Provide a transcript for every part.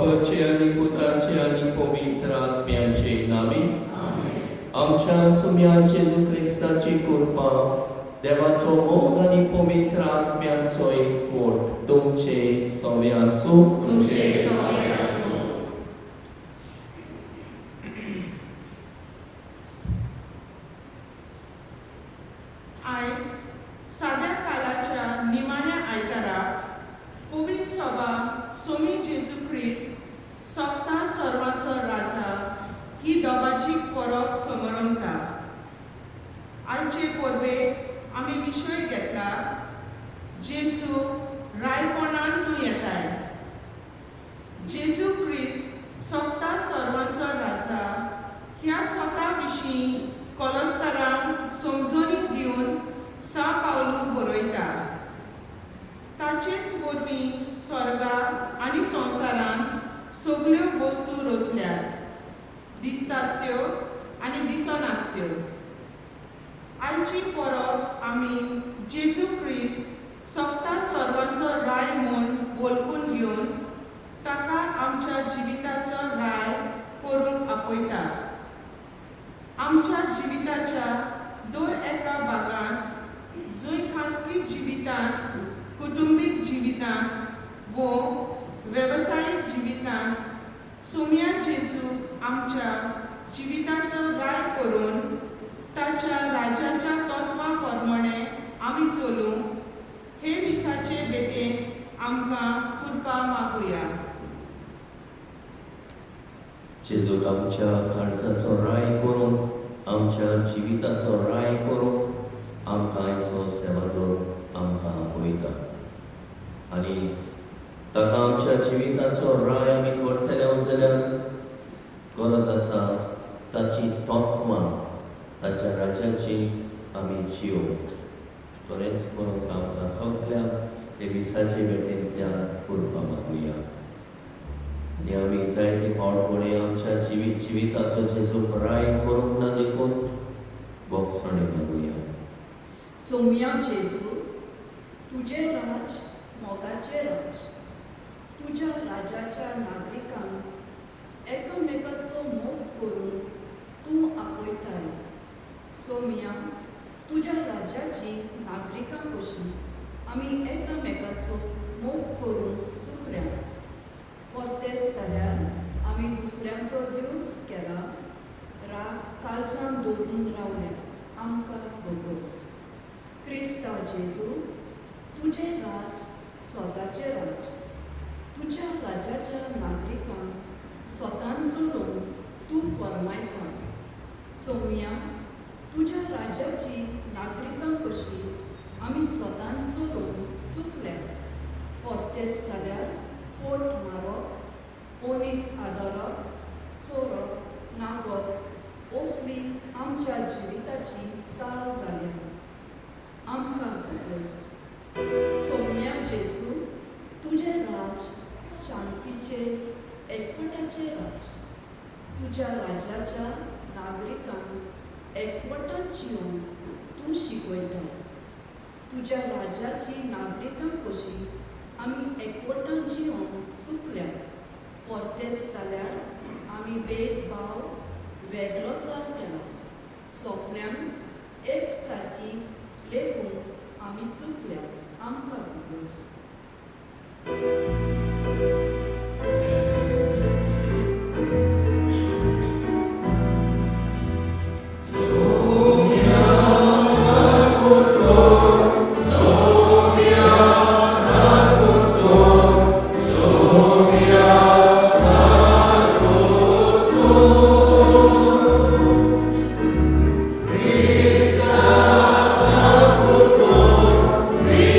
बापाचे आणि पुत्राचे आणि पवित्र आत्म्याचे नावे आमच्या सुम्या जेजू ख्रिस्ताची कृपा देवाचो मोग आणि पवित्र आत्म्याचो एकवट तुमचे सवे आसूं. आयज साध्या काळाच्या निमाण्या आयताराक पवित्र सभा सोमी जेजू ख्रिस्त सप्ता सर्वांचो राजा ही दोगाची परब समरंता. आयचे परबे आमी विशय घेतला जेजू रायपणान तूं येताय. जेजू ख्रिस्त सप्ता सर्वांचो राजा ह्या सप्ता विशीं कॉलस्टरांक समजणी दिवन 6 पावलू बरयता. ताचेच वरवीं स्वर्गांत आनी संवसारांत सगल्यो वस्तू रचल्यात, दिसतात त्यो आनी दिसनात त्यो. आयची परब आमी जेजू ख्रिस्त सप्ता सर्वांचो राय म्हूण वळखून घेवन ताका आमच्या जिविताचो राय करून आपयता. आमच्या जिविताच्या दर एका भागांत जंय खासगी जिवितांत, कुटुंबीक जिवितांत वो वेवसायीक जिवितांत सोम्या जेजू आमच्या जिविताचो राय करून ताच्या राज्याच्या तत्वां प्रमाणे आमी चलूं हे दिसाचे भेटेन आमकां कृपा मागुया. जेजूक आमच्या काळजाचो राय करून आमच्या जिविताचो राय करून आमकां आयचो सेवादोर आमकां आपयता आनी ताका आमच्या जिविताचो राय आमी करतले जाल्यार गरज आसा ताची तत्वां ताच्या राज्याची आमी जियोंक. बरेंच करूंक आमकां सगळ्यांक ते दिसाचे भेटेंतल्यान कृपा मागुया आनी आमी जायते फावट आमच्या जिविताचो जेजूक राय करूंक ना देखून बोगसणे मागुया. सोम्या जेजू, तुझे राज मोगाचे राज. तुझ्या राजाच्या नागरिकांक एकामेकाचो मोग करून तूं आपयताय. सोम्या, तुझ्या राज्याची नागरिकां कशी आमी एकामेकाचो मोग करून चुकल्या. परतेच जाल्यार आमी दुसऱ्यांचो दिवस केला, राग काळजान दवरून रावल्या आमकां बोगस. क्रिस्ता जेजू, तुझे राज स्वताचे राज. तुझ्या राज्याच्या नागरिकांक स्वतान जोडून तूं फरमायता. सोम्या, तुझ्या राज्याची नागरिकां कशी आमी स्वतान जोडून चुकल्या. परतेच जाल्यार पोट मारप, ओनीक आदरप, चोरप, नागप असली आमच्या जिविताची चाल जाल्या आमकां बोगस. सोम्या जेजू, तुझे राज शांतीचे एकवटाचे राज. तुझ्या राज्याच्या नागरिकांक एकवटान जियोंक तूं शिकयता. तुझ्या राज्याची नागरिकां कशी आमी एकवटान जियोंक चुकल्या. परतेच जाल्यार आमी भेदभाव वेगळोचार केला. सोगल्यांक एक सारकी लेखून आमी चुकल्या आमकां बोगस.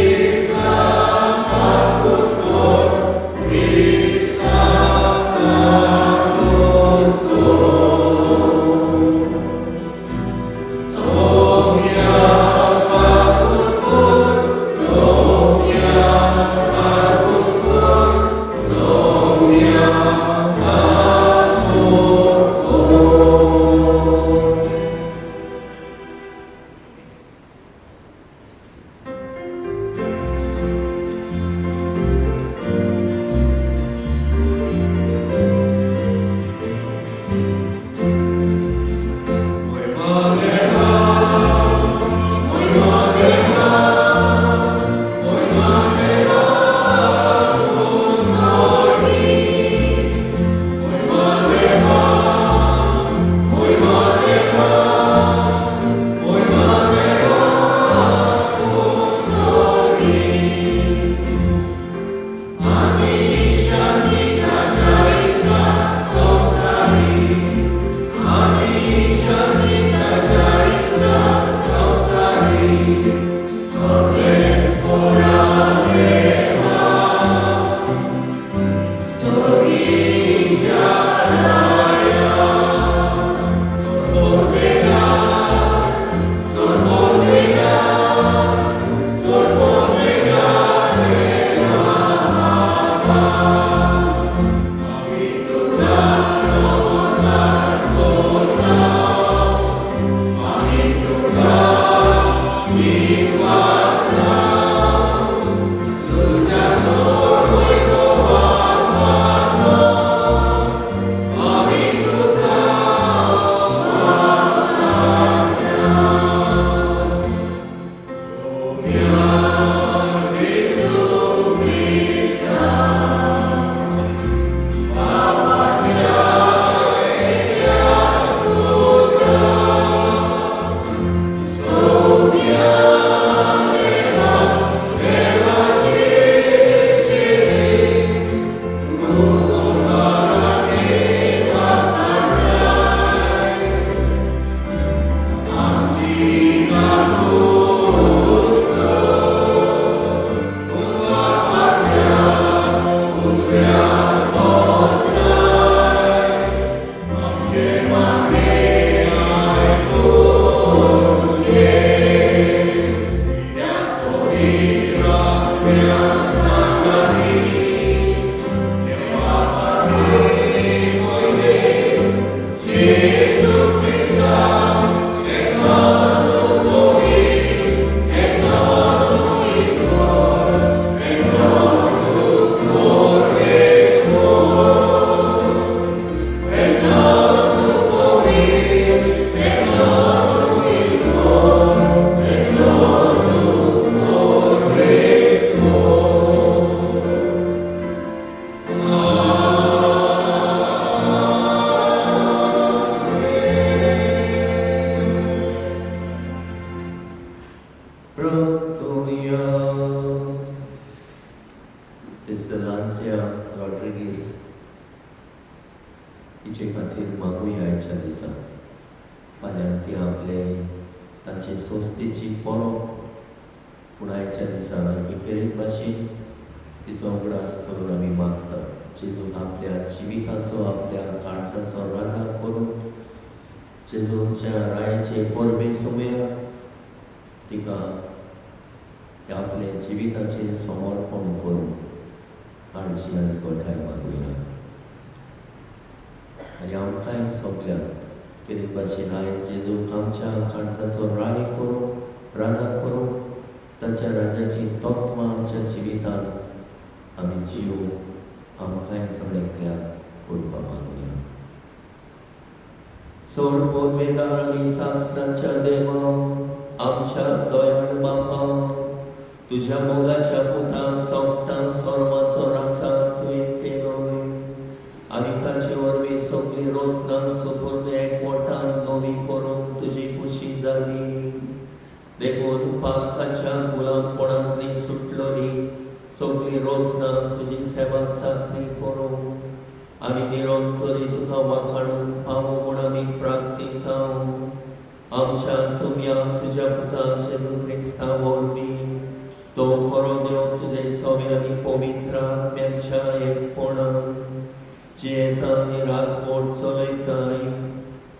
Krishna तिचे खातीर मागूया आयच्या दिसा फाल्यां ती आपले तांचे सोस्तेची परो पूण आयच्या दिसा एकेच भाशेन तिचो उगडास करून आमी मागता जेजूक आपल्या जिविताचो आपल्या काळजाचो राजा करून जेजूच्या रायाचे परबे समयार तिका आपले जिविताचे समर्पण करून काळजी आनी गोठाय मागुया आनी आमकांय सगळ्यांक कितें भाशेन आयज जेजूक आमच्या काळजाचो राय करून राजा करून ताच्या राजाची तत्वां आमच्या जिवितांत आमी जिवूंक आमकांय सगळ्यांक करपा मागुया. सोड पोरवेदार आनी सासणाच्या देवा आमच्या दयाळ बापा तुझ्या मोगाच्या पुताक सोंपता सर्वाचो राजा तुवें केलोय आनी ताचे वरवीं सगळीं रोजगार सुपूर्द एकवटान नवी करून तुजी खुशी जाली देखून पापकाच्या गुलामपणांतली सुटलोली सगळीं रोजगार तुजी सेवा चाकरी करूं आनी निरंतरी तुका वाखाणून पावो म्हूण आमी प्रार्थीता आमच्या सुम्याक तुज्या पुताक जेजू क्रिस्ता वरवीं तो खरो देव तुजे सवे आनी पवित्र आत्म्याच्या एकपणान जेता आनी राजवट चलयताय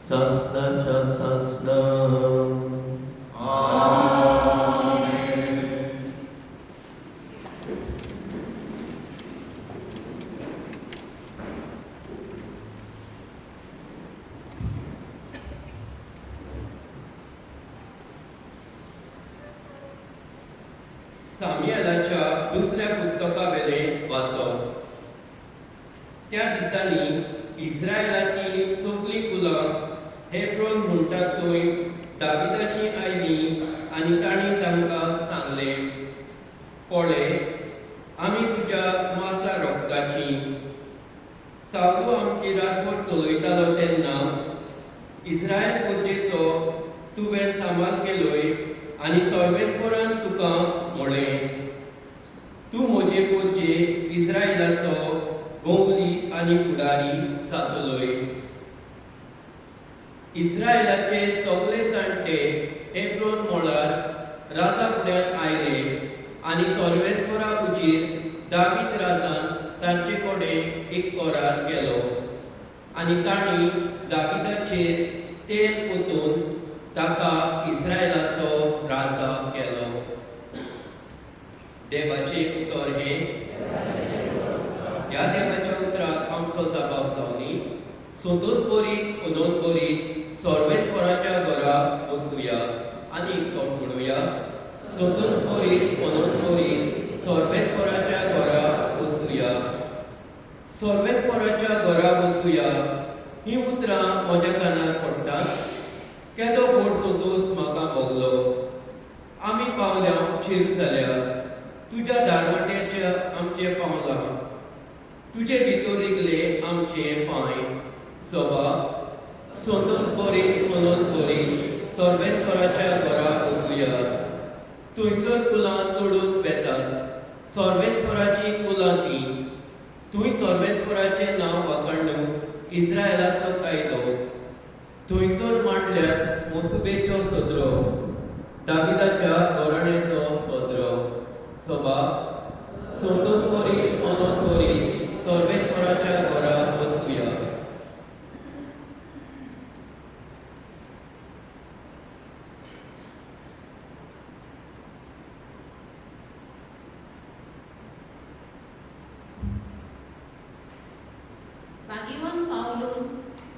सासणाच्या सासणां. सामुएलाच्या दुसऱ्या पुस्तका वेले वाचप. त्या दिसांनी इस्रायलाची सगळीं कुलां हेब्रोन म्हणटा थंय दाविदाची आयली आनी ताणी तांकां सांगले पळय आमी तुज्या मासा रोगताची सावलो आमची राजवट चलयतालो तेन्ना इस्रायल कोचेचो तुवें सांबाळ केलोय आनी सर्वेस्परान तुका म्हणलें तूं म्हजे कोचे इस्रायलाचो गवली आनी फुडारी जातलोय. इस्रायलाचे सगळे जाणटे हेब्रोन मोळार राजा फुड्यान आयले आनी सर्वेस्परा हुजीर दावीद राजान तांचे कडेन एक करार केलो आनी तांणी दाविदाचेर तेल ओतून ताका इस्रायलाचो राजा केलो. देवाचे उतर हे ह्या देवाच्या उतराक आमचो जबाब जावनी सोदूस बरीत उनोन बरीत सर्वेस्पराच्या घरा वचुया आनी तो म्हणुया सोदूस बरीत उनोन बरीत सर्वेस्पराच्या घरा वचुया सर्वेस्पराच्या घरा वचुया ही उतरां म्हज्या कानार पडटात. केदो व्हड सोदूस म्हाका भोगलो आमी पावल्या जेरुसलेम तुज्या दारवाट्याच्या आमचे पावलां तुजे भितर इगले आमचे पांय सभा सोदूस बरीत म्हणून बरीत सर्वेस्पराच्या घरा वचुया. थंयसर कुलां चडून वेतात सर्वेस्पराची कुलां ती थंय सर्वेस्पराचें नांव वाखाणून इस्रायलाचो कायदो थंयसर मांडल्यार मोसुबेचो सदरो दाविदाच्या घराण्याचो सदरो सभा सोदूस बरीत म्हणून बरीत सर्वेस्पराच्या घरा वचुया. बागीवन पावलून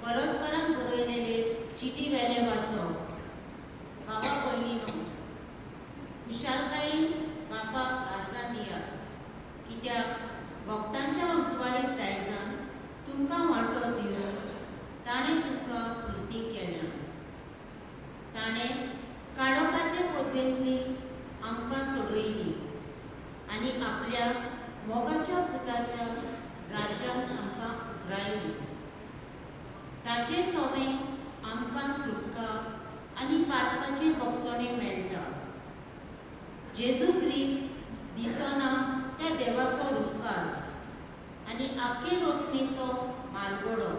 परस्परांक बरयलेले चिटी वेले वाचप. बाबा भयणीनो विशालकायेन बापाक आर्गां दियात कित्याक भक्तांच्या उजवाडीत दायजान तुमकां वांटो दिवन ताणें तुका कृती केल्या. ताणेंच काळोखाचे पदवेंतली आमकां सोडयली आनी आपल्या मोगाच्या पुताच्या राज्यांत आमकां उजरायली. ताचे सोवे आमकां सुटका आनी पातकाची बक्षणे मेळटा. जेजू क्रिस्त दिसना त्या देवाचो रुखार आनी आख्खे रचनेचो मालगडो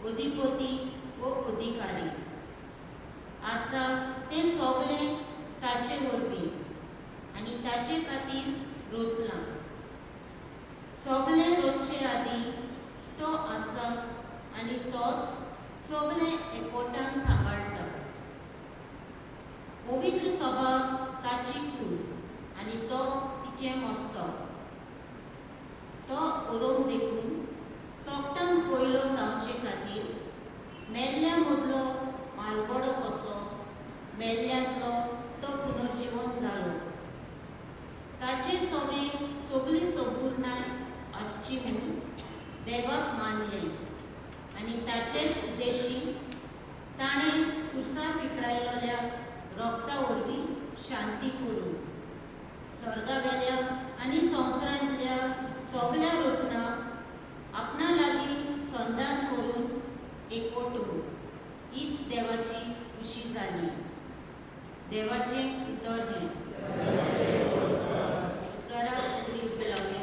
अधिपती व अधिकारी आसा ते सगळे ताचे वरवीं आनी ताचे खातीर रोचला. सगळे रोजचे आदी तो आसा आनी तोच सगळे एकवटान सांबाळटा. पवित्र सभा ताची कूड आनी तो तिचे मस्तक. तो उरोवंक देखून सोपटान पयलो जावचे खातीर मेल्ल्या मदलो मालगडो कसो मेल्ल्यांतलो तो पुनर्जीवन जालो. ताचे सगळी संपूर्णाय आसची म्हूण देवाक मानले आनी ताचेच उद्देशी ताणें क्रुसार विखरायलोल्या रोगता वरवीं शांती करून स्वर्गावेल्या आनी संवसारांतल्या सगळ्या रोचनाक आपणा लागीं संधान करून एकवटून हीच देवाची खुशी जाली. देवाचें उतर हें. उतराक उतरी उबे रावया.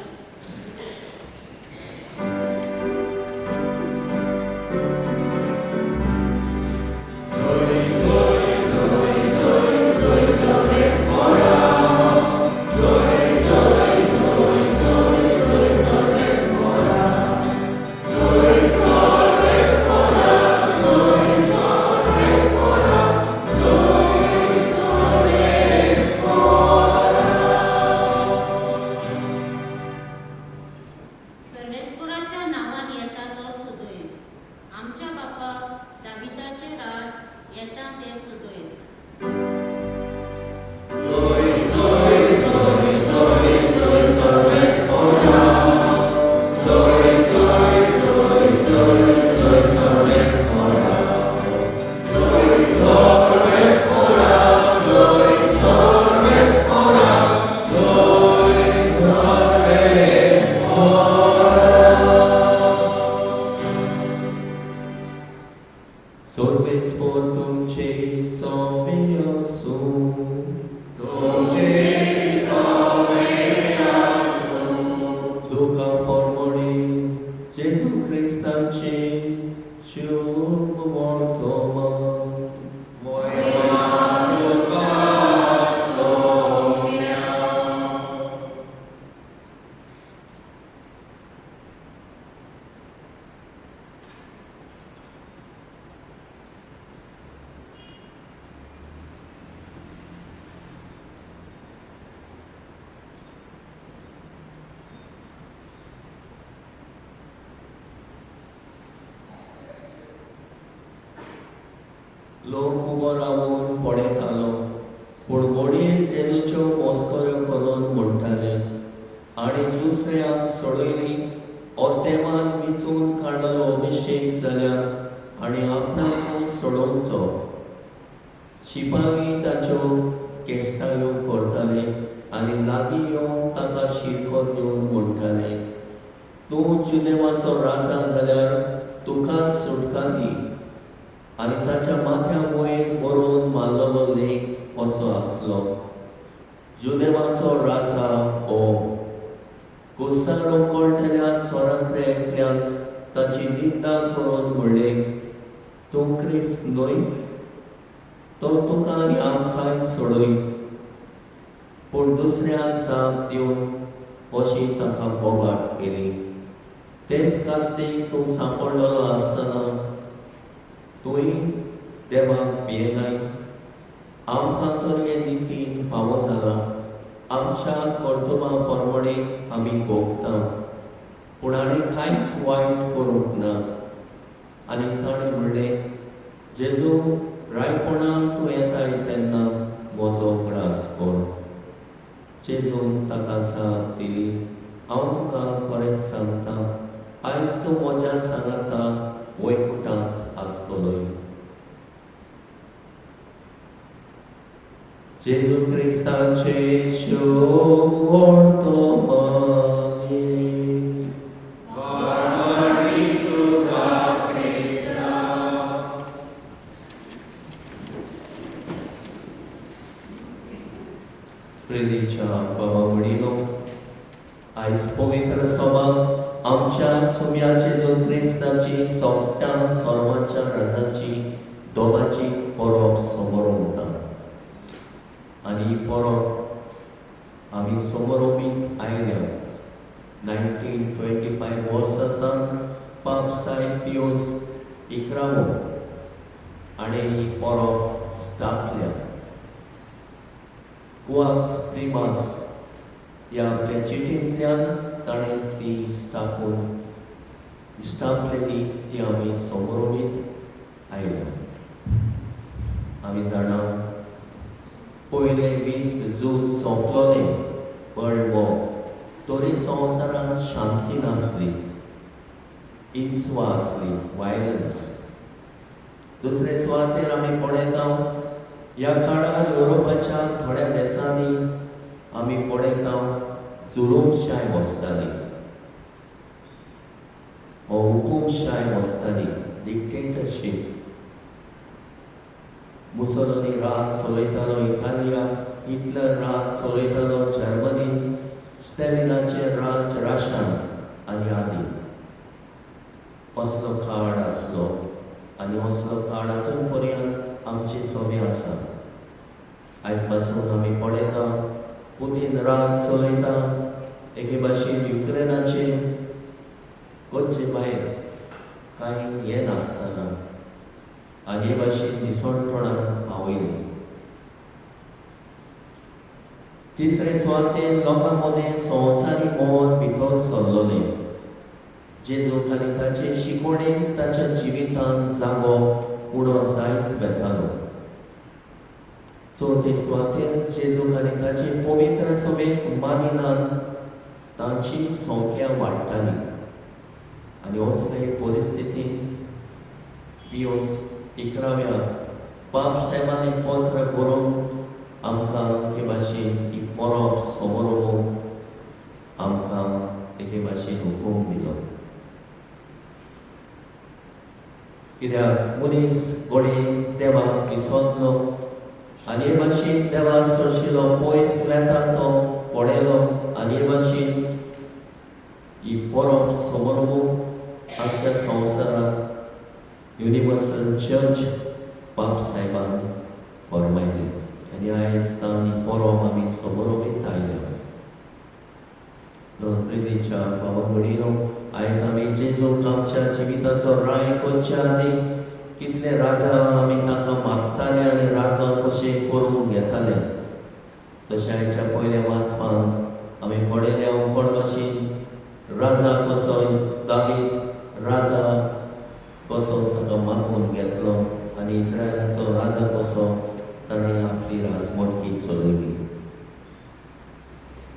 सर्वेस्पराच्या नांवान येता तो सदोय. आमच्या बापा दाविदाचे राज येता ते सदोय. Sorves por तुमचे सोवे असो. लोका परमणे जेजू क्रिस्ताचे शुभ वर्तमान. लोक उबो रावून पळयतालो पूण वडील जेजूच्यो मस्कऱ्यो करून म्हणटाले आनी दुसऱ्यांक सोडयली ओतेमान विचून काडलेलो अभिशेक जाल्यार आनी आपणाक सोडोवचो. शिपाई ताच्यो केस्तायो करताले आनी लागीं येवन ताका शिरको दिवन म्हणटाले, तूं जुदेवाचो राजा जाल्यार तुका सुटका दी. आनी ताच्या माथ्या वयर बरोवन मारलेलो लेख असो आसलो, जुदेवाचो राजा हो. कुस्सारो कळटल्या स्वरांतल्या एकल्यान ताची निंदा करून म्हणलें, तूं क्रिस्त न्हय? तो तुका आनी आमकांय सोडय. पूण दुसऱ्याक जाप दिवन अशी ताका बोबाट केली. तेच कास्तेक तूं सांपडलेलो आसतना तुवें देवाक भियेनाय. आमकां तर हे नितीन फावो जाला. आमच्या कर्तुबा प्रमाणे आमी भोगता, पूण आनी कांयच वायट करूंक ना. आनी ताणें म्हणलें, जेजू, रायपणान तूं येताय तेन्ना म्हजो ग्रास कर. जेजून ताका जाप दिली, हांव तुका खरेंच सांगता, आयज तूं म्हज्या सांगाता वैकुंठांत आसतलोय. जेजू क्रिस्ताचे शुभ वर्तमान. प्रितीच्या भावंडिनो, आयज पवित्र सभा आमच्या सुम्या जेजू क्रिस्ताची सोंपटा सर्वांच्या राजाची दोबाची परब समोर उरता आनी ही परब आमी समोर उबीत आयल्या 1925 वर्सा सावन पाप सायंत पियूस 11वो हाणें ही परब स्थापल्या. क्वास प्रिमास ह्या आपल्या चिठींतल्यान ताणें ती स्थापलेली ती आमी समोर उबीत आयल्या. आमी जाणा पयले 20 झूज सोंपलोले वर्ल्ड वॉर तरी संवसारांत शांती नासली, हिंसा आसली, वायलन्स. दुसरे सुवातेर आमी पळयता ह्या काळार युरोपाच्या थोड्या देशांनी आमी पळयता जुलूमशाय बसताली, हुकूमशाय बसताली, डिक्टेटरशीप. मुसोलिनी राज चलयतालो इटालियाक, हिटलर राज चलयतालो जर्मनीन, स्टॅलिनाचे राज रशियान आनी आदी. असलो काळ आसलो आनी असलो काळ अजून पर्यंत आमचे सोबे आसा. आयज पासून आमी पळयता पुतीन राज चलयता, एके भाशेन युक्रेनाचे गोंयचे भायर कांय हें नासतना आनी हे भाशेन दिसवणपणां पावयली. तिसरे सुवातेर लोकां मदें संवसारी मोल भितर सरलोले. जेजू कालिकाचे शिकवणेक ताच्या जिवितांत जागो उणो जायत वेतालो. चवथे सुवातेर जेजू कालिकाचे पवित्र सभेक मानिनान तांची संख्या वाडटाली आनी असले परिस्थितींत पियूस 11व्या पाप साहेबांनी पत्र बरोवन आमकां हे भाशेन ही परब समोर उलोवंक आमकां एके भाशेन हुकूम दिलो. कित्याक मनीस घोडयेन देवाक विसरलो आनी हे भाशेन देवा सरशिलो पयस वेता तो पडयलो आनी हे भाशेन ही परब समोर उलोवंक आमच्या संवसाराक युनिवर्सल चर्च पाप साहेबान फरमायली आनी आयज सावन ही परब आमी समोर उबीत आयल्या. प्रितीच्या भावा भयणीनो, आयज आमी जेजूक आमच्या जिविताचो राय करच्या आदी कितले राजा आमी ताका मागताले आनी राजा कशे करून घेताले. तशें आयच्या पयल्या वाचपान आमी पळयल्या कोण भाशेन राजा कसो दावीद राजा कसो ताका मागून घेतलो आनी इस्रायलाचो राजा कसो ताणें आपली राजमडकी चलयली.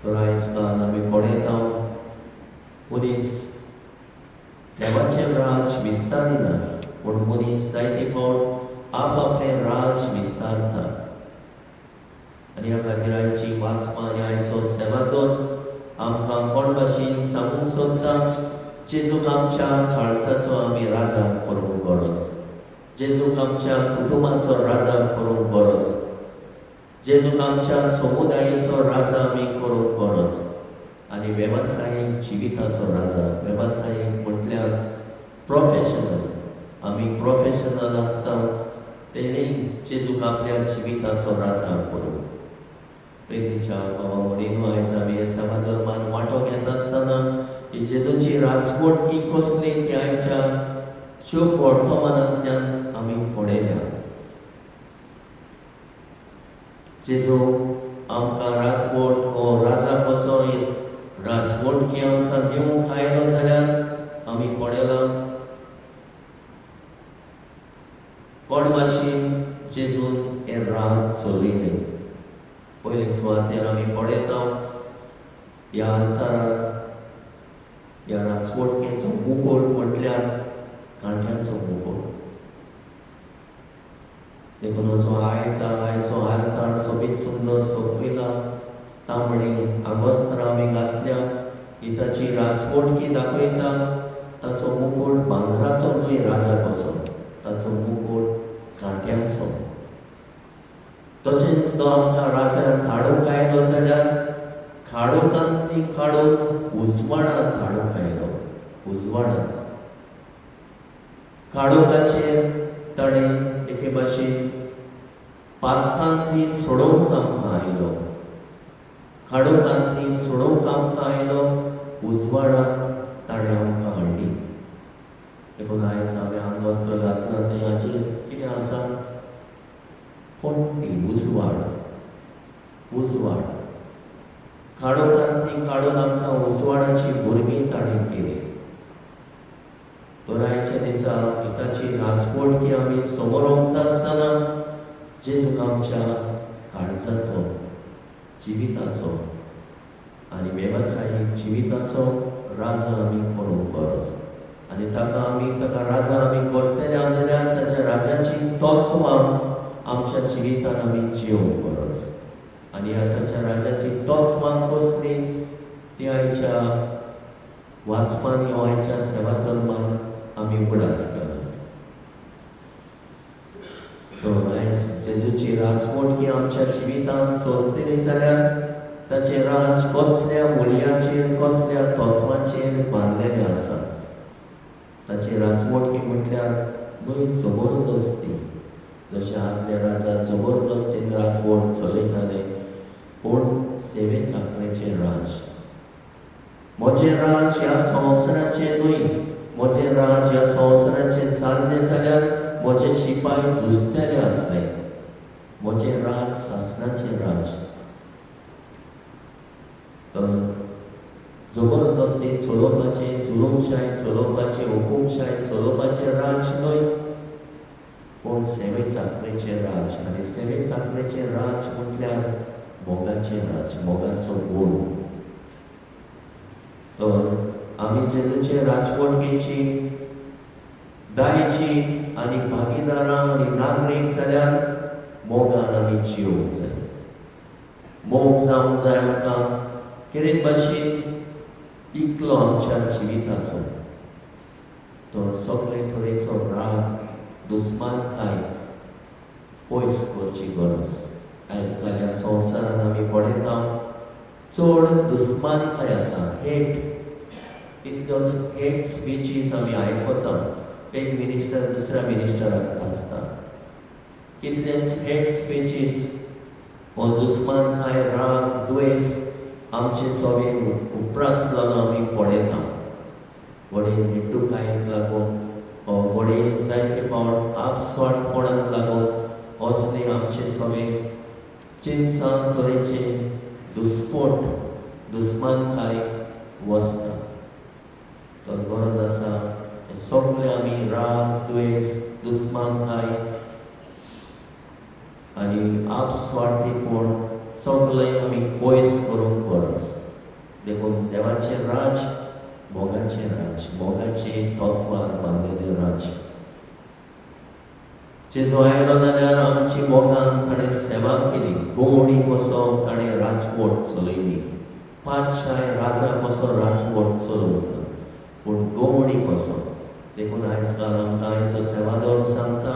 तर आयज काल आमी पळयता मनीस देवाचें राज विस्तारिना, पूण मनीस जायते फावट आपआपलें राज विस्तारता. आनी ह्या खातीर आयची वाचपां आनी आयचो सेवादोर आमकां कोण भाशेन सांगूंक सोदता जेजूक आमच्या काळजाचो आमी राजा करूंक गरज, जेजूक आमच्या कुटुंबाचो राजा करूंक गरज, जेजूक आमच्या समुदायाचो राजा आमी करूंक गरज. आनी वेवसायीक जिविताचो राजा, वेवसायीक म्हटल्यार प्रोफेशनल, आमी प्रोफेशनल आसता तेणी जेजूक आपल्या जिविताचो राजा करूं. प्रितीच्या भावा भयणीनो, आयज आमी हे सभाधर्मान वांटो घेता आसतना ही जेजूची राजवट ही कसली ती आयच्या शुभ वर्तमानांतल्यान आमी पळयल्या. जेजू आमकां राजवट हो राजा कसो राजवटकी आमकां दिवंक आयलो जाल्यार आमी पळयलां कोण भाशेन जेजून हे राज चलयलें. पयले सुवातेर आमी पळयता ह्या अंतरार ह्या राजवटकेचो मुकुट म्हटल्यार कांट्यांचो मुकुट. देखून जो आयचो आल्तार सोबीत सुंदर सोंपयला, तांबडी आगोस्तां आमी घातल्या, ही ताची राजवटकी दाखयता. ताचो मुकुट भांगराचो न्हय राजा कसो, ताचो मुकुट कांट्यांचो. तशेंच तो आमकां राजान धाडूंक आयलो जाल्यार खाडूकांतली काडून उजवाडांत धाडूंक आयलो, उजवाडांत. काळोखाचेर ताणें एके भाशेन पाथांतली सोडोवंक आमकां आयलो, काळोखांतली सोडोवंक आमकां आयलो, उजवाडाक ताणें आमकां हाडली. देखून आयज हांवें हांगा वस्त्र घातला तें हाचेर कितें आसा? पणटी, उजवाड. काळोखांतली काडून आमकां उजवाडाची भुरगीं ताणें केली. तोरायच्या दिसा पिताची राजवट आमी समोर ओंकता आसतना जेजूक आमच्या काळजाचो, जिविताचो आनी वेवसायीक जिविताचो राजा आमी करूंक गरज. आनी ताका राजा आमी करतले जाल्यार ताच्या राजाची तत्वां आमच्या जिवितान आमी जियोंक गरज. आनी ताच्या राजाची तत्वां कसली ती आयच्या वाचपांनी वा आयच्या सेवा धर्मान आमी उगडास केला. आयज जेजूची राजवट आमच्या जिवितांत चलतली जाल्यार ताचे राज कसल्या मुल्यांचेर, कसल्या तत्वांचेर बांदलेलें आसा. ताची राजवट म्हटल्यार न्हय जबरदस्ती, जशें आदले राजा जबरदस्तीन राजवट चलयताले, पूण सेवे चाकरेचें राज. म्हजें राज ह्या संवसाराचें न्हय, म्हजें राज ह्या संवसाराचें जाल्लें जाल्यार म्हजे शिपाई झुजतले आसले. म्हजें राज शासनाचें राज. जबरदस्ती चलोवपाचें, जुलूमशाही चलोवपाचें, हुकूमशाही चलोवपाचें राज न्हय, पूण सेवे चाकरेचें राज. आनी सेवे चाकरेचें राज म्हटल्यार मोगाचें राज, मोगाचो गूण. तर आमी जेजूचे राजवटकेची दायची आनी भागीदारां आनी नागरीक जाल्यार मोगान आमी जियोंक जाय. मोग जावंक जाय आमकां कितें भाशेन इकलो आमच्या जिविताचो. तो सगळे तरेचो राग, दुस्मानकाय पयस करची गरज. आयज काल ह्या संवसारान आमी पळयता चड दुस्मानकाय आसा, हेट. इतल्यो हेट स्पीचीस आमी आयकता. एक मिनिस्टर दुसऱ्या मिनिस्टराक भासता. कितलेच हेट स्पीचीस हो दुस्मानकाय, राग, द्वेष आमचे सगळे उपरास जावन आमी पळयता. वडे निड्डूकायेक लागून, वडे जायते फावट आपस्वार्थपणाक लागून असले आमचे सगळे चिंतसान तरेचे दुस्पोट, दुस्मानकाय वचता. तर गरज आसा हे सगळे आमी राग, द्वेष, दुस्मानकाय आनी आपस्वार्थीपण सगळे आमी पयस करूंक गरज. देखून देवाचें राज मोगाचें राज, मोगाचे तत्वार बांदिल्लें राज. जेजू आयलो जाल्यार आमची मोगान ताणें सेवा केली. गवळणी कसो ताणें राजवट चलयली. पातशाय राजा कसो राजवट चलोवता, पूण गवळणी कसो. देखून आयज काल आमकां आयचो सेवा धर्म सांगता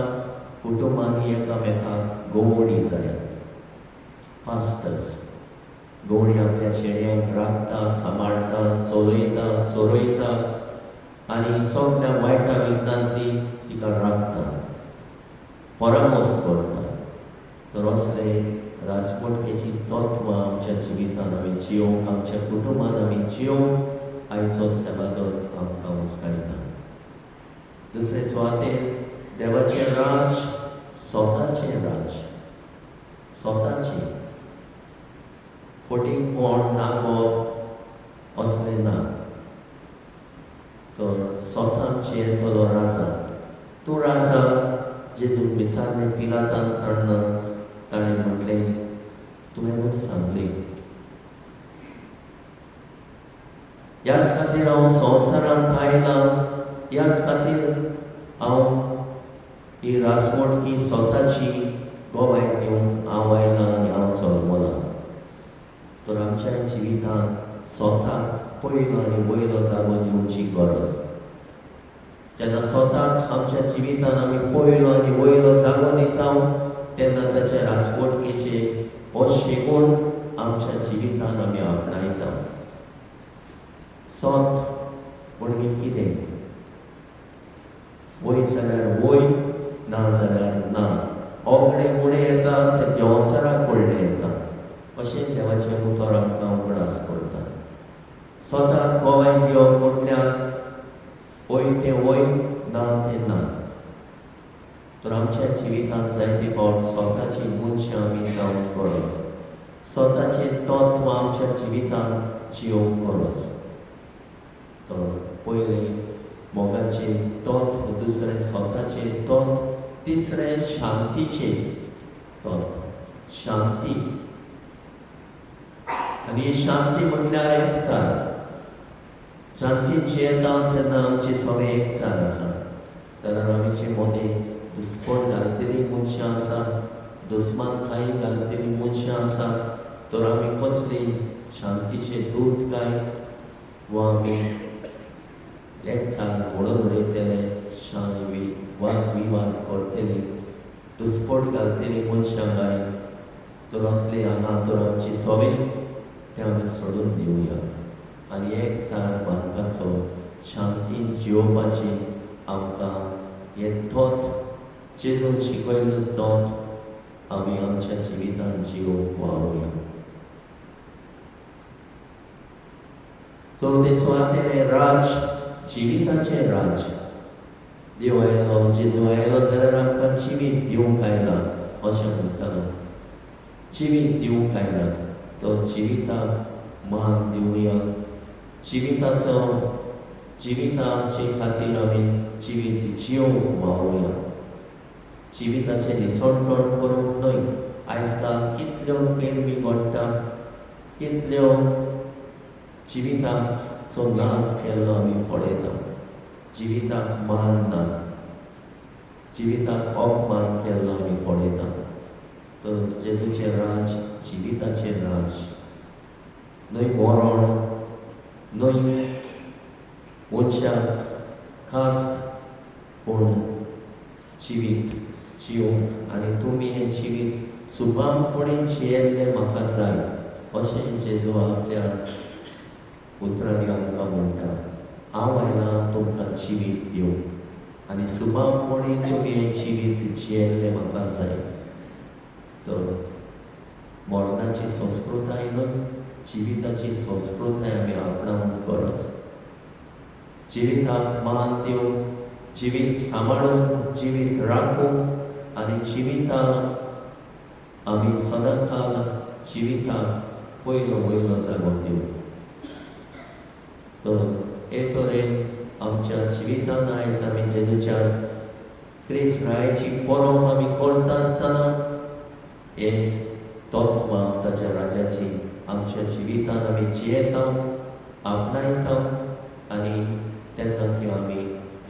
कुटुंबांनी एकामेकाक गवळणी जाय. पास्टर्स गवळणी आपल्या शेड्यांक राखता, सांबाळटा, चलयता, चोरयता आनी सगळ्या वायटा विघ्नांतली तिका राखता, परामर्श करता. तर असले राजवटकेची तत्वां आमच्या जिवितान आमी जियोंक, आमच्या कुटुंबान आमी जियोंक आयचो सेवा धर्म आमकां उस्कायता. दुसरे सुवातेर देवाचें राज स्वताचें राज. स्वताचें फटींगपण, नागो असलें ना. तर स्वताचेर तो राजा. तूं राजा जेजूक विचारलें पिलातान तेन्ना ताणें म्हटलें तुवेंनूच सांगलें. ह्याच खातीर हांव संवसारांत आयलां, ह्याच खातीर हांव ही राजवटकी स्वताची गोवाय दिवंक हांव आयलां आनी हांव जल्मलां. तर आमच्या जिवितांत स्वताक पयलो आनी वयलो जागो दिवची गरज. जेन्ना स्वताक आमच्या जिवितान आमी पयलो आनी वयलो जागो दिता तेन्ना ताच्या राजवटकेचे अशे गूण आमच्या जिवितान आमी आपणायता. स्वत म्हणजे कितें? वयर जाल्यार वय ना जाल्यार ना. हो कडेन उणें येता ते देंवचाराक व्हडलें येता. अशें देवाचें उतर आमकां उगडास करता. स्वताक गोवाय दिवप म्हटल्यार वय तें वय ना तें ना. तर आमच्या जिवितांत जायते फावट स्वताची मनशां आमी जावंक गरज. स्वताचें तत्व आमच्या जिवितांत जियोवंक गरज. तर पयलें मोगाचें तत्व, दुसरें स्वताचें तत्व, तिसरें शांतीचें तत्व. शांती आनी ही शांती म्हटल्यार एकचार. शांतीन जियेता तेन्ना आमची सगळें एकचार आसा. जाल्यार आमचे मदें दुस्पट घालतली मनशां आसा, दुस्मानखाई घालतली मनशां आसा. तर आमी कसली शांतीचे दूत काय वा आमी एकचार म्हणून उडयतले, वाद विवाद करतली, दुस्पट घालतली मनशां काय. तर असली हांगा तर आमची सवय तें आमी सोडून दिवया आनी एकचार बांदपाचो, शांतीन जियोवपाची आमकां हें तत्व, जेजून शिकयल्लें तत्व आमी आमच्या जिवितांत जियोवंक वावुया. चवथें राज, जिविताचें राज. देव आयलो, जेजू आयलो जाल्यार आमकां जिवीत दिवंक आयला अशें म्हणटालो. जिवीत दिवंक आयला. तो जिविताक मान दिवया. जिविताचे खातीर आमी जिवीत जियोवंक वावुया. जिविताचें निसणपण करूंक न्हय. आयजकाल कितल्यो पेरबी घडटा, कितल्यो जिविताचो नाश केल्लो आमी पळयता. जिविताक मान ना, जिविताक अपमान केल्लो आमी पळयता. तर जेजूचें राज जिविताचें राज. न्हय मरण, न्हय मनशाक खास, पूण जिवीत जियोवंक. आनी तुमी हें जिवीत सुपामपणीं जियेल्लें म्हाका जाय अशें जेजू आपल्या उतरांनी आमकां म्हणटा. हांव आयलां तुमकां जिवीत दिवंक आनी सुपामपणीं तुमी हें जिवीत जियेल्लें म्हाका जाय. तर मरणाची संस्कृताय न्हय, जिविताची संस्कृताय आमी आपणावंक गरज. जिविताक मान दिवंक, जिवीत सांबाळूंक, जिवीत राखूंक आनी जिविताक आमी सदांकाल जिविताक वयलो जागो दिवंक. तर हे तरेन आमच्या जिवितांत आयज आमी जेजूच्या क्रिस्त परब आमी करता आसतना हे तत्व ताच्या राजाची आमच्या जिवितांत आमी जियेता, आपणायता आनी तेन्ना ती आमी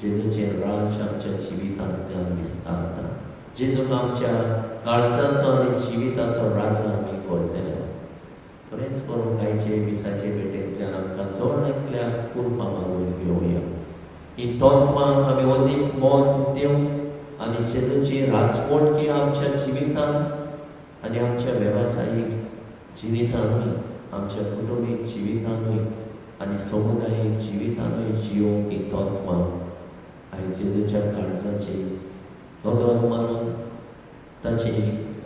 जेजूचें राज आमच्या जिवितांतल्यान विस्तारता. जेजूक आमच्या काळजाचो आनी जिविताचो राजा आमी करतले. खरेंच करून कांयचे दिसाचे भेटेंतल्यान आमकां चड एकल्या कुर्बा मागून घेवया. ही तत्वांक आमी अदीक मोल दिवंक आनी जेजूची राजवटकी आमच्या जिवितांत आनी आमच्या वेवसायीक जिवितांतूय, आमच्या कुटुंबीक जिवितांतूय आनी समुदायीक जिवितांतूय जियोवंक ही तत्वां आयज जेजूच्या काळजाची नदर मारून ताची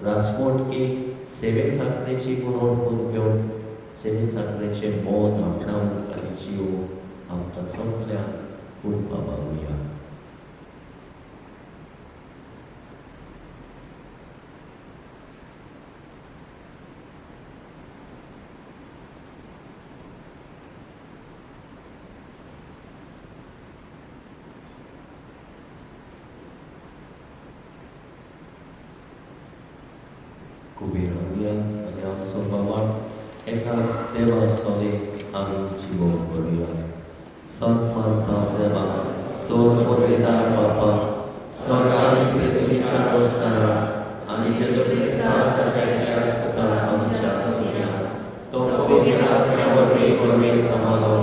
राजवटकी सेवेक साखरेची गुणवण घेवन सेवेक साखरेचें मोल आपणावंक आनी जियोवंक आमकां सगळ्यांक कुर्बा मागुया. कुबेरांनी आनी आमचो बाबा एकाच देवा सोबे आमी जिवोव करुया. संत मानता देवा, सोर पळयदार बापा, स्वर्गांत पृथ्वीच्या रचणारा आनी जेजू क्रिस्ता ताच्या एकल्याच पुताक आमच्या सोबया. तो पवित्र आत्म्या वरवीं परमेश समालो,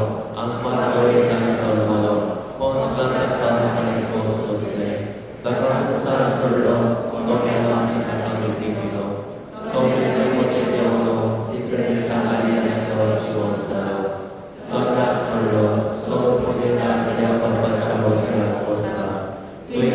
आत्मा वरवीं ताणें जल्मलो, पोंच जाता आनी पोंच सोंसले, ताका खुसार चडलो, तो मेलो आनी ताका मृत्यू दिलो. तो मृत्यूमध्ये देंवलो, तिसऱ्या दिसा आयल्यान तो जिवंत जालो, स्वर्गाक चडलो, सोर पवित्र देवा बापाच्या बसण्यार बसला. तुवें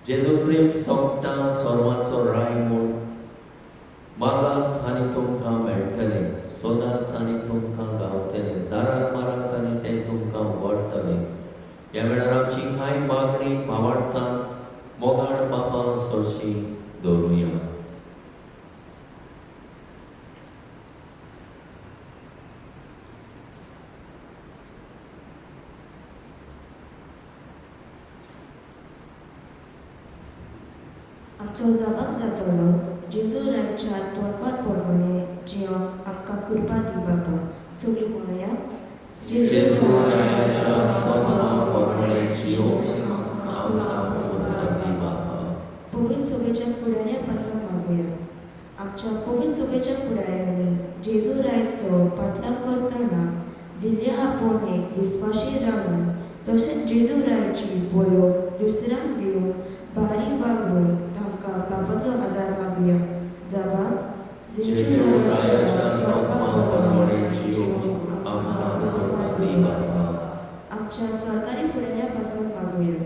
जेजू क्रिस्त सोंपता सर्वांचो राय म्हूण मागात आनी तुमकां मेळटले, सोदात आनी तुमकां गावतले, दाराक मारात आनी ते तुमकां वळटले. ह्या वेळार आमची कांय मागणी भावार्थान मोगाळ बापा सरशी दवरुया. आमचो जबाब जातलो जेजू रायच्या तोंडपात प्रमाणे जियोंक आमकां कृपा दी बाबा. सगळीं म्हणूया. जेजू रायाच्या तोंडपाप्रमाणे जियोंक आमकां कृपा दी बाबा. पवित्र सभेच्या फुडाऱ्या पासून मागुया. आमच्या पवित्र सभेच्या फुडाऱ्यांनी जेजू रायचो पाटलाव करतना दिल्ल्या आपोवणेक विस्वाशी रावन तशेंच जेजू रायची बळोग दुसऱ्यांक दिवन बारी वागून तांकां बाबाचो आदार मागुया. जबाब. जेजू रायाच्या तोंडपाप्रमाणे जियोंक आमकां कृपा दी बाबा. आमच्या सरकारी फुडाऱ्या पासून मागुया.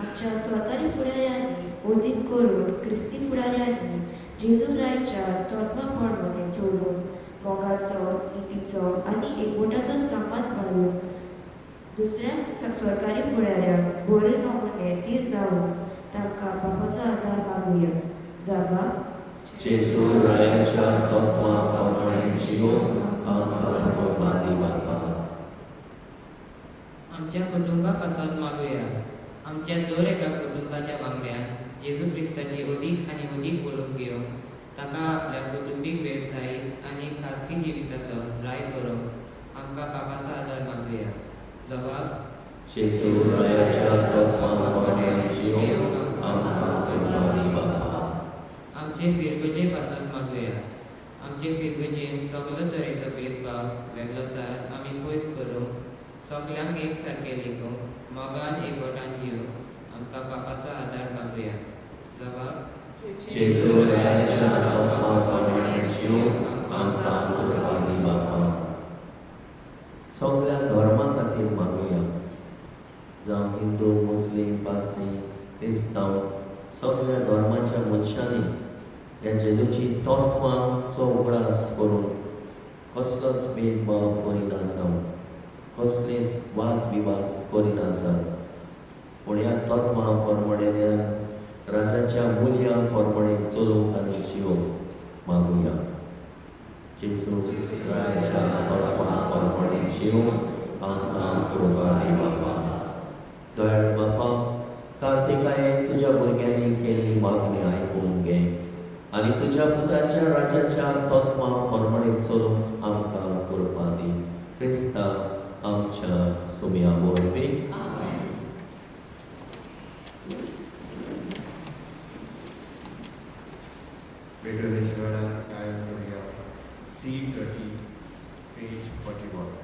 आमच्या सरकारी फुडाऱ्यांनी ओदीक करून क्रिस्ती फुडाऱ्यांनी जेजू रायच्या तोंडपाप्रमाणे चलून मोगाचो, नितीचो आनी एकवटाचो समाज बाळगून दुसऱ्या सरकारी फुडाऱ्यांक बरे नमुने ती जावन तांकां बाबाचो आदार मागुया. जबाब. जेजू रायाच्या तोंडपाप्रमाणे जियोंक आमकां कृपा दी बाबा. आमच्या कुटुंबा पासून मागुया. आमच्या दर एका कुटुंबाच्या वांगड्यान जेजू क्रिस्ताची अदीक आनी अदीक वळख घेवंक ताका आपल्या कुटुंबीक वेवसायीक आनी खाजगी जिविताचो राय करूंक आमकां बाबाचो आदार मागुया. जबाब. जेजू रायाच्या तोंडपाप्रमाणे जियोंक आमकां कृपा दी बाबा. आमचे फिरगजे पासून मागुया. आमचे फिरगजेन सगळो तरेचो भेदभाव वेगळोचार आमी पयस करूंक सगळ्यांक एक सारके लेखूंक मोगान एकवटान जिवंक आमकां बापाचो आदार मागुया. जबाब. जेजू रायाच्या तोंडपाप्रमाणे जियोंक आमकां कृपा दी बाबा. सगळ्या धर्मा खातीर मागुया. जावं हिंदू, मुस्लीम, पारसी, क्रिस्तांव सगळ्या धर्माच्या मनशांनी ह्या जेजूची तत्वांचो उगडास करून कसलोच भेदभाव करिना जावं, कसलेच वाद विवाद करिना जावं, पूण ह्या तत्वां प्रमाणे राजाच्या मुल्यां प्रमाणे चलूंक आनी जियोंक मागुया. जेजू रायाच्या तत्वां प्रमाणे जियोंक आमकां कृपा दी बाबा. दयाळ बापा, कार्तिकायेन तुज्या भुरग्यांनी केल्ली मागणी आयकून घे आनी तुज्या पुताच्या राजाच्या तत्वां प्रमाणे चलूंक आमकां कृपा दी. क्रिस्ता आमच्या सुम्या वरवीं. वेगवेगळ्या वेळार गायन करूया. C30, page 41.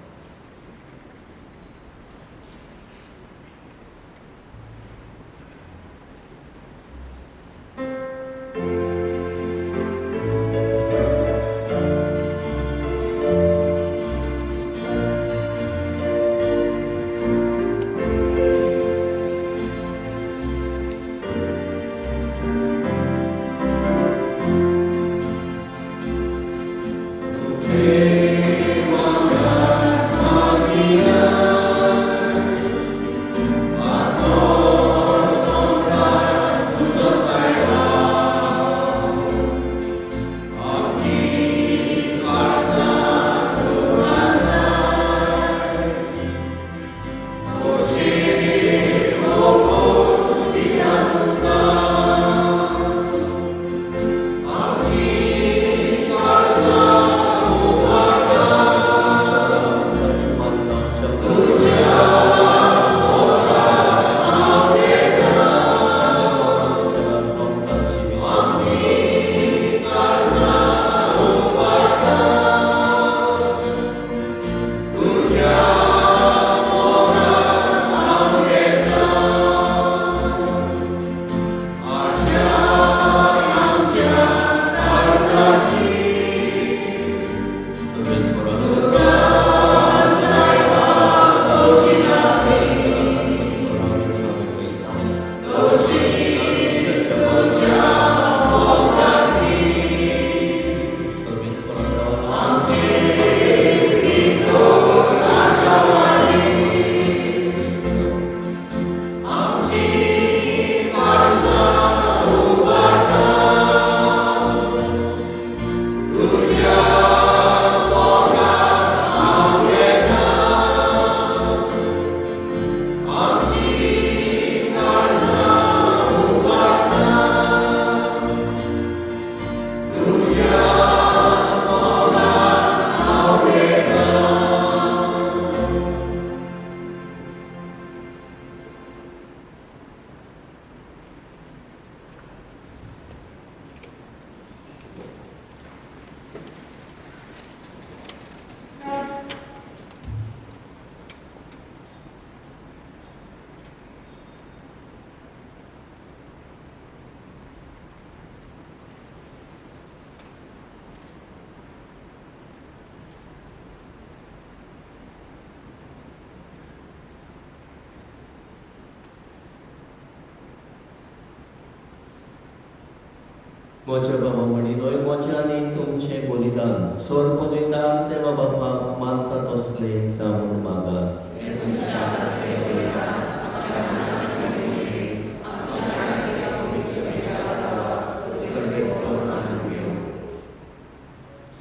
म्हज्या बाबा म्हणिलोय म्हजें आनी तुमचें बलिदान सोर पदविदान देवा बापाक मानता तसलें जावून मागात.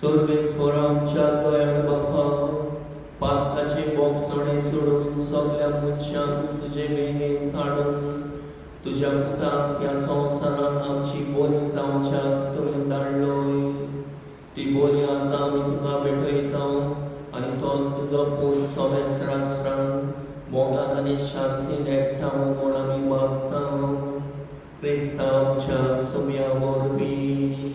सर्वेस्वर आमच्या दयाळ बापा, पातकाचे बोगसणे सोडून सगळ्या मनशांक तुजे वेगेन हाडून तुज्या पुताक ह्या संवसारांत आमची बोली जावच्याक तुवें धाडलोय. ती बोली आतां आमी तुका भेटयता आनी तोच तुजो पूत समेस राष्ट्रांत मोगान आनी शांतीन एकठांय म्हूण आमी मागता. क्रिस्ता आमच्या सुम्या वरवीं.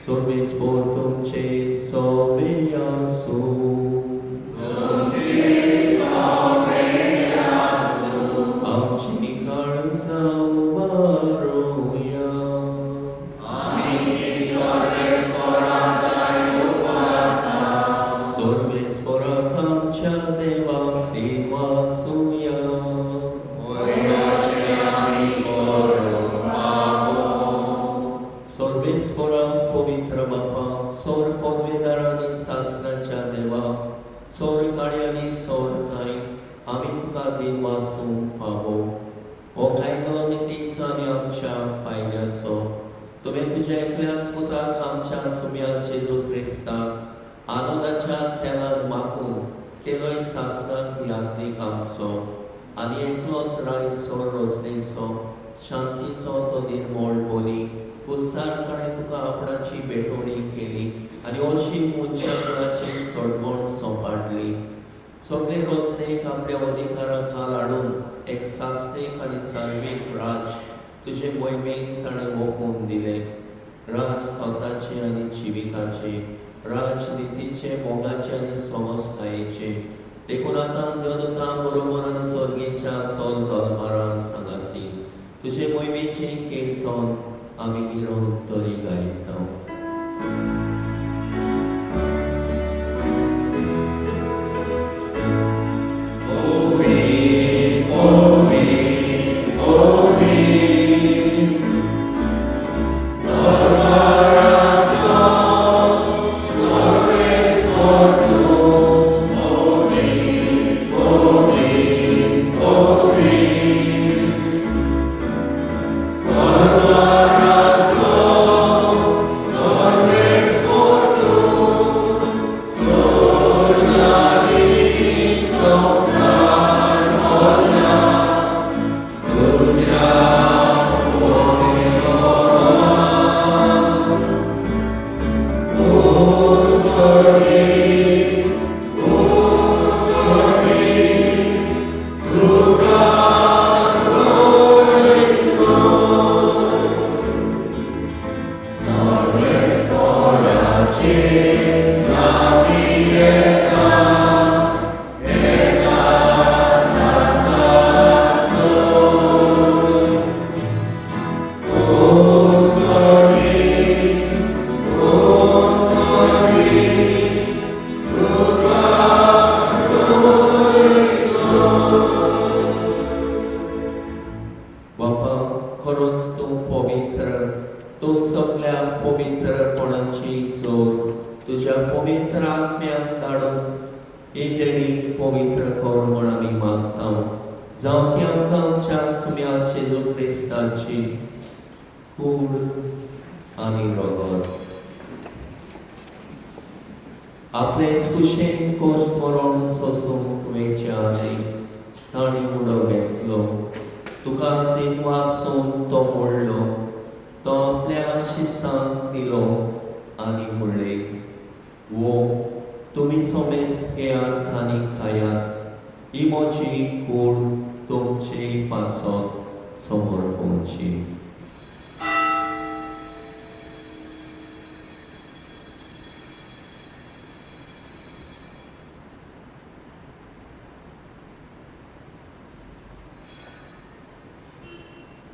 सर्वेस्वर तुमचे सोबे आसूं. आमची काळजां उबारूया. सर्वेस्वराक आमच्या देवाक देवासूया. सर्वेस्वराक पवित्र बापा, सोर पदवीदार आनी शास्त्राच्या देवा, सोर काळी आनी सोर कांय आमी तुका देवासूं पावो. हो कायदो नितीचो आनी आमच्या फायद्याचो तुवें तुज्या एकल्याच पुताक आमच्या सुम्या जेजू क्रिस्ताक आनंदाच्या तेलान मागून केलोय शास्त्राक यात्रीक आमचो आनी एकलोच राय सोर रोजनेचो शांतीचो तो निर्मळ बोली कुसारपणे तुका आपणाची भेटवणी केली आनी अशी मनशा कुळाची सोडवण सोंपाडली. सगळे रोजनेक आपल्या अधिकारा खाल हाडून एक सास्तीक आनी सार्वीक राज तुजे मोहिमेक ताणें ओपून दिले. राज स्वताचे आनी जिविताचे, राजनितीचे, मोगाचे आनी समजतायेचे. देखून आतां देवदूतां बरोबर आनी स्वर्गीच्या सोल दरबारान सांगाती तुजे मोहिमेचें कीर्तन आमी गिरोवन तरी गायता.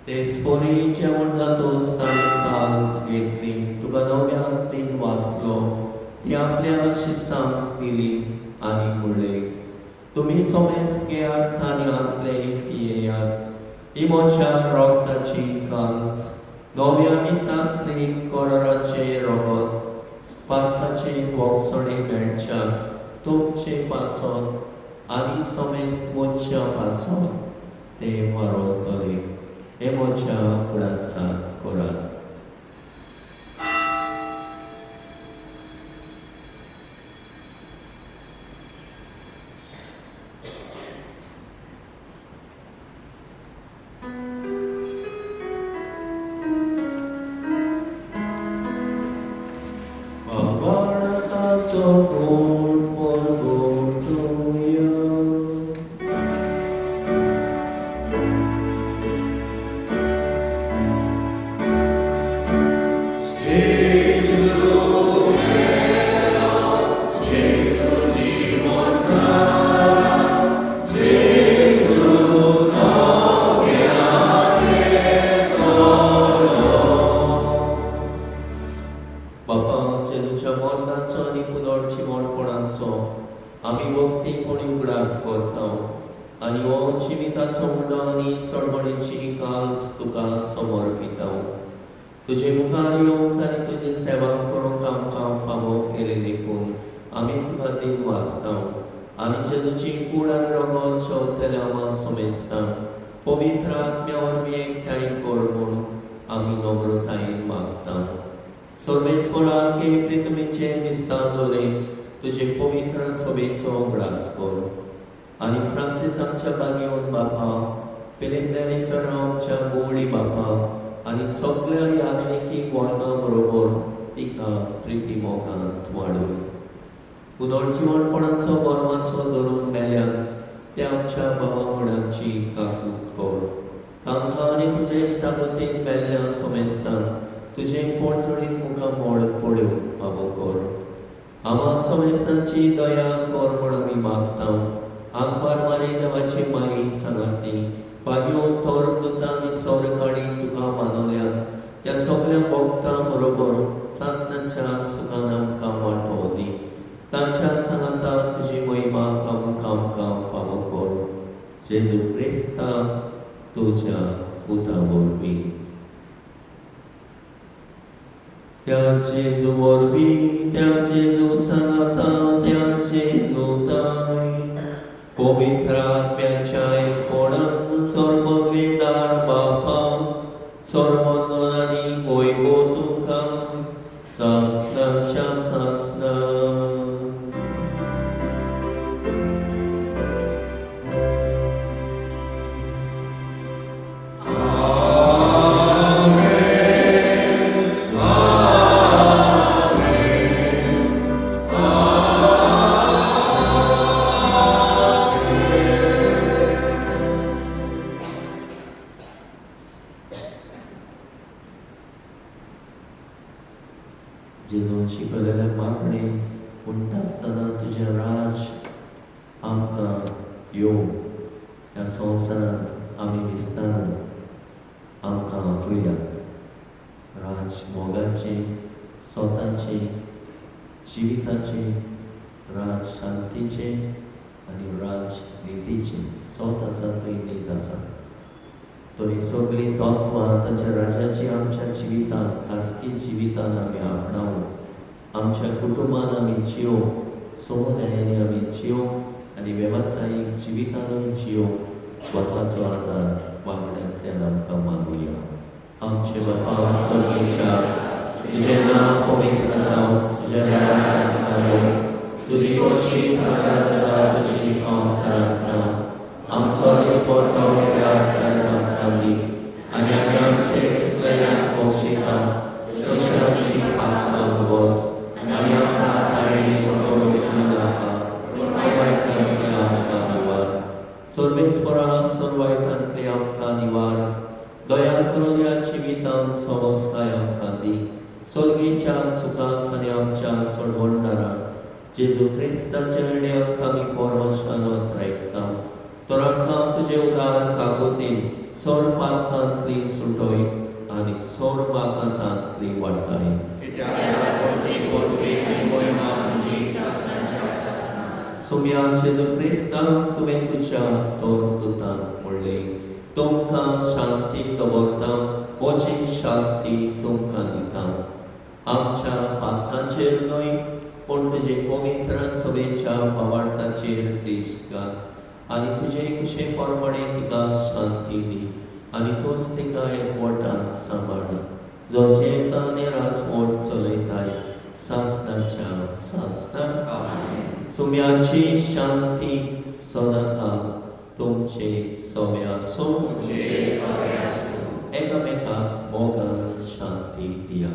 Despori जेवण जातोच ताणें कास घेतली, तुका नव्यान तीन वाचलो, ती आपल्या शिसांक दिली आनी म्हणलें, तुमी सोमेस घेयात आनी आतले पियेयात, ही म्हज्या रोगताची कांस, नवी आनी सासणी कोराचे रगत, पाताचे वखसणे मेळच्या तुमचे पासोन आनी समेस्त म्हज्या पासोन ते वारोतले. हे म्हज्या उडासाक करात. Avartaco gol polgotuja. Bapa Jesuच्या मरणाचो आनी पुनर्जीवनपणाचो आमी भक्तीपणी उगडास करता आनी हो जिविताचो उंडो आनी सडवणेची काल्स तुका समर्पिता. तुजे मुखार येवंक आनी तुजे सेवा करूंक आमकां फावो केले देखून आमी तुका दिन वाचता आनी जेजुची कूड आनी रगत शेवतले आमा समेस्ता पवित्र आत्म्या वरवीं एकठांय कर म्हूण आमी नम्रतायेन मागता. सर्वेस्वरा के प्रितमेचे विस्तारलोले तुझे पवित्र सभेचो उगडास कर आनी फ्रांसीस आमच्या बागेवन बापा, पिलिंदेनी आमच्या गोवळी बापा आनी सगळ्या याज्ञिकीक वर्गां बरोबर तिका प्रिती मोगांत वाडय. पुनर्जीवनपणाचो बरमासो धरून मेल्यान ते आमच्या बाबा मडांची काकूट कर. तांकां आनी तुजे इश्टागतीन मेल्ल्या समेस्तान तुजे पोळसडीत मुखां मोड पड्यो फावो कर. आमा समेस्तांची दया कर म्हूण आमी मागता. आंकवार मारी देवाची माई सांगाती बागयो थोर दुतां आनी सोरकाणी तुका मानवल्यान त्या सगळ्या भक्तां बरोबर सासणाच्या सुखान आमकां वांटो दी. तांच्या सांगाता तुजी महिमा आमकां फावो कर. जेजू क्रिस्ता तुज्या पुता वरवीं. त्या जेजू वरवीं, त्या जेजू सांगाता, त्या जेजू ताई पवित्र आत्म्याच्या एकपणान सर्ववेदार बापा सर्वोन्नत आनी वैभव तुका सासणाच्या सासणा. जेजून शिकयलेले मागणे म्हणटा आसतना तुजें राज आमकां येवं ह्या संवसारांत आमी विस्तारूंक आमकां आपयल्या. राज मोगाचें, स्वताचें, जिविताचें, राज शांतीचें आनी राज नितीचें. स्वत आसा थंय नीत आसा. थंय सगळीं तत्वां ताच्या राजाची आमच्या जिवितांत, खासगी जिवितांत आमी आपणावूं. आमच्या कुटुंबान आमी जियो, समुदायानी आमी जियो आनी वेवसायीक जिवितानूय जियो. बापाचो आदार वांगड्यांतल्यान आमकां मागुया. आमचे बापा स्वर्गीच्या, तुजें नांव पवित्र जावं, तुजें राज येवं, तुजी खोशी स्वर्गांत जाता तशी संवसारांत जावं. आमचो दिसवो आज आमकां दी आनी आमी आमचे चुकलेल्यांक बक्षिता तशें आमची पापां वस आनी आमकां हाताळणी करूंक नाका पूण वायटांतल्यान आमकां निवार. सर्वेस्परा सर्वायतांतले आमकां निवार. दया करून ह्या जिवितांत समस्ताय आमकां दी. सर्गीच्या सुखांत आनी आमच्या सडवणदाराक जेजू क्रिस्ताच्या येण्याक आमी परमेश्वरांत राखता. तर आमकां तुजे उदार काकुतीन सोर पातकांतली सुटोय आनी सोर पातकांतली वाडटाय. सुम्या जेजू क्रिस्तांक तुवें तुज्या तोर दुतांक म्हणलें, तुमकां शांती दवरता, म्हजी शांती तुमकां दिता. आमच्या पातकांचेर न्हय पूण तुजे पवित्र सभेच्या पवाटाचेर दिसता आनी तुजे कुशे प्रमाणे तिका शांती दी आनी तोच तिका एकवटान सांबाळ. जो जेता आनी राजवट चलयताय सासणाच्या सासणां. सुम्याची शांती सदांकाळ तुमचे सवे आसूं. एकामेकाक मोगान शांती दिया.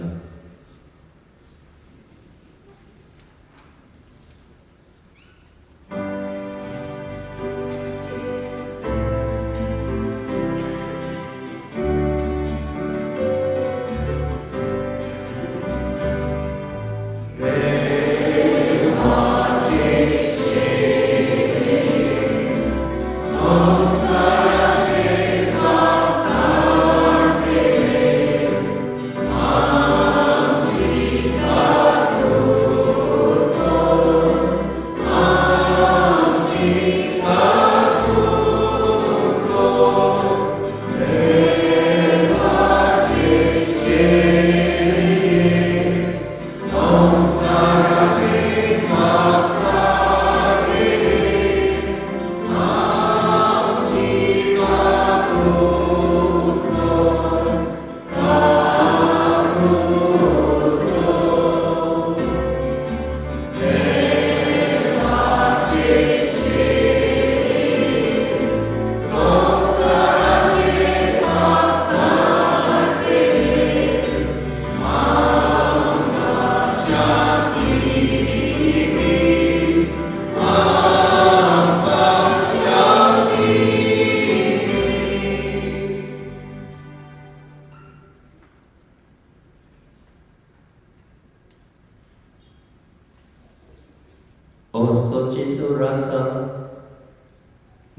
Jesu rasa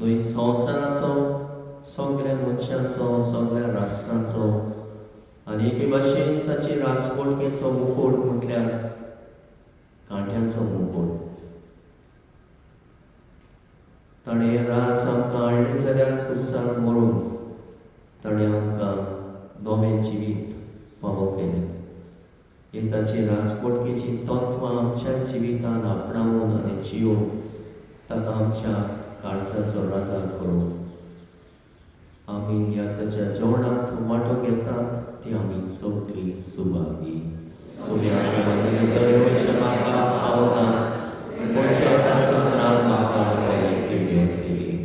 न्हय संवसाराचो सगळ्या मनशांचो सगळ्या राष्ट्रांचो आनी एके भाशेन ताची राजवटकेचो मुकुट म्हटल्यार कांट्यांचो मुकुट. ताणें हें राज आमकां हाडलें जाल्यार कुस्सार मरून ताणें आमकां नवें जिवीत फावो केलें. हे ताची राजवटकेची तत्वां आमच्या जिवितांत आपणावन आनी जिवन ताका आमच्या काळजाचो राजा करूं. आमी ह्या ताच्या जेवणांत वांटो घेतात ती आमी सगळीं सुभागी. म्हाका आवडना कोणच्या ताचो नांव म्हाका केली.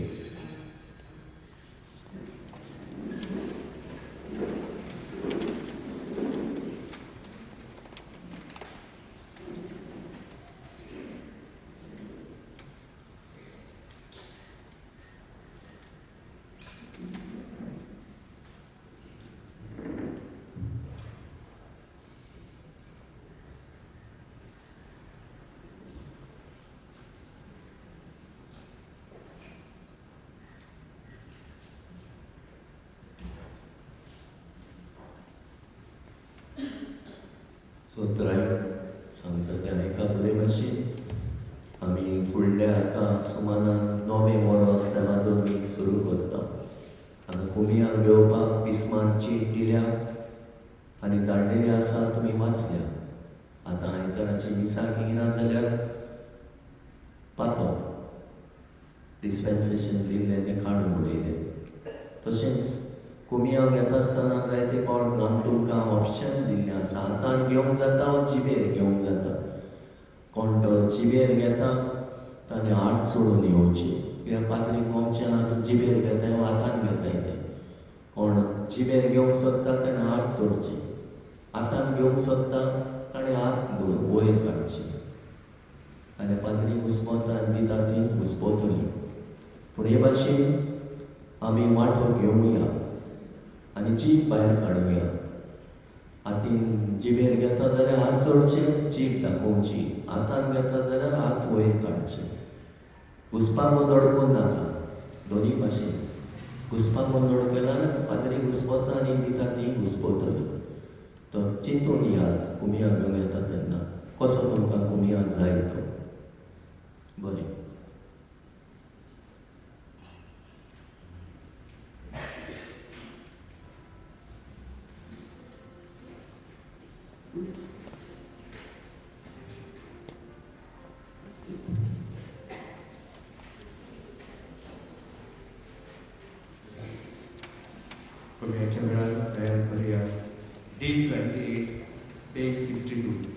सोत्राय सांगता त्या एका बरे भाशेन आमी फुडल्या एका सुमारान नवें वर्स सेवाधर्मीक सुरू करता. आतां कुमियाक घेवपाक पिस्मान चीट दिल्या आनी धाडलेली आसा तुमी वाचल्या. आतां आयताराची मिसाक येना जाल्यार पातो डिस्पेन्सेशन दिल्लें तें काडून उडयलें. तशेंच कुमियाक येता आसतना जायते फावट हांव तुमकां ऑप्शन दिल्लें आसा. हातान घेवंक जाता वा जिबेर घेवंक जाता. कोण तो जिबेर घेता ताणें हात सोडून येवचें. कित्याक पाद्रीक ऑप्शन आतां जिबेर घेताय वा हातान घेताय तें. कोण जिबेर घेवंक सोदता ताणें हात सोडचे. हातान घेवंक सोदता ताणें हात वयर काडचे. आनी पाद्री घुस्पता दिता ती घुस्पतली. पूण हे भाशेन आमी वांटो घेवया आनी जीब भायर काडुया. हातीन जिबेर घेता जाल्यार हात जोडचे, जीब दाखोवची. हातान घेता जाल्यार हात वयर काडचे. घुस्पाक दडकूंक नाका. दोनी भाशेन घुस्पाक दडो केल्यार पाद्री घुस्पता आनी दिता ती घुस्पतली. तो चिंतून येयात कुमियाक घेवन येता तेन्ना कसो तुमकां कुमियाक जाय तो. बरें. तुम्ही वेळार तयार करूया. D28, page 62.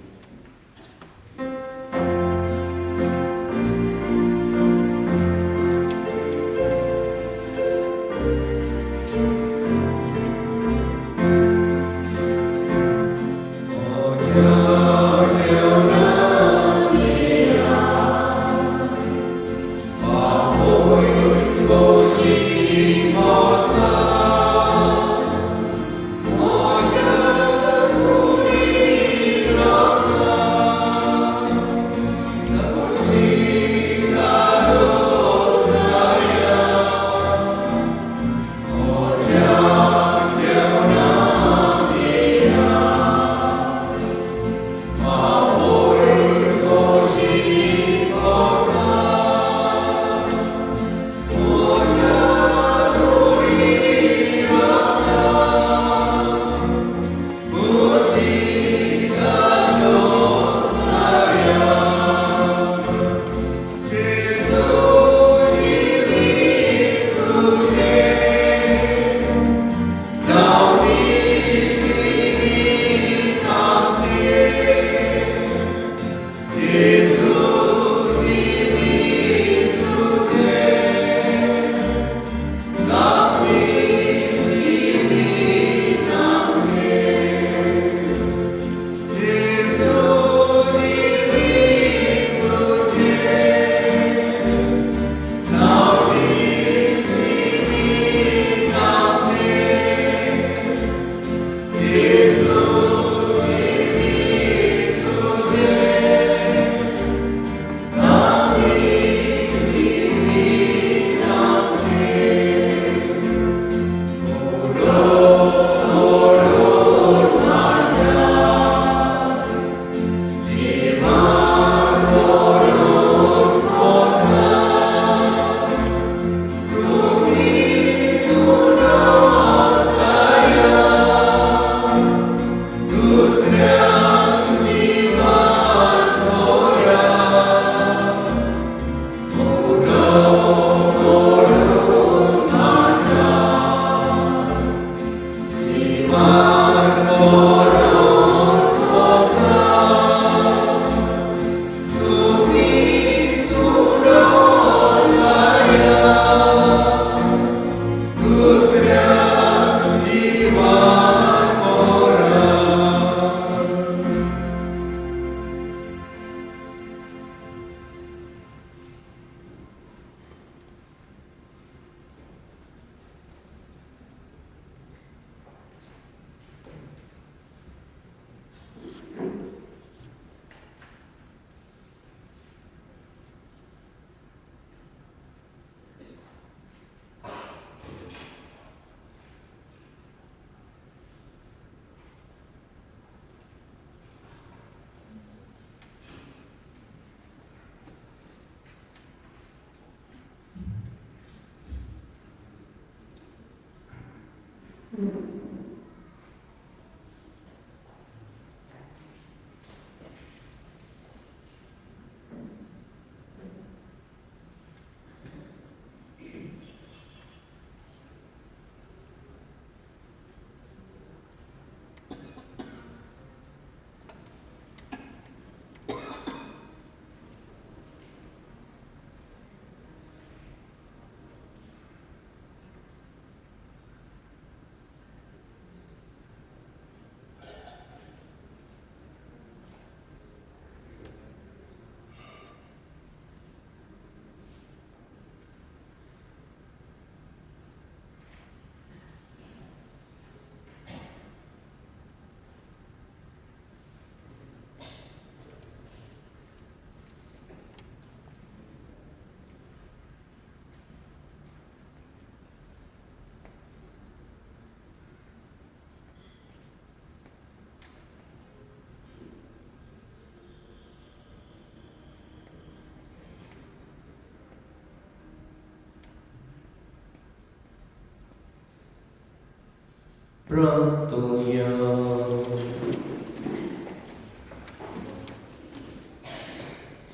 प्रार्थूया.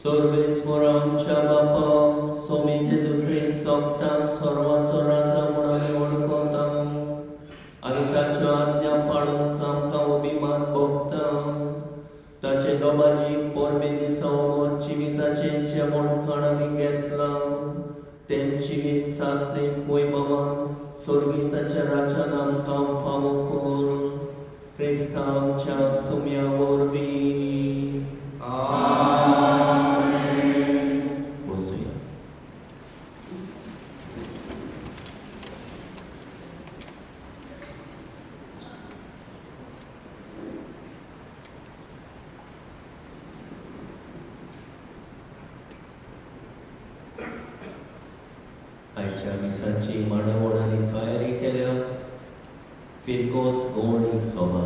सर्वेस्वर आमच्या बापा, सोमी जेजू ख्रिस्त सोगता सर्वांचो राजा म्हणून वळखता बाजी पोरबे दिसांवर जिविताचें जेवण खाण आमी घेतलां तें जिवीत सासणेक वैभवान स्वर्गिताच्या राज्यान आमकां फावो कर क्रिस्ता आमच्या सुम्या वरवीं बसूया. आयच्या मिसाची मांडावळ आनी तयारी केल्या. फिरकोस गवळणी सभा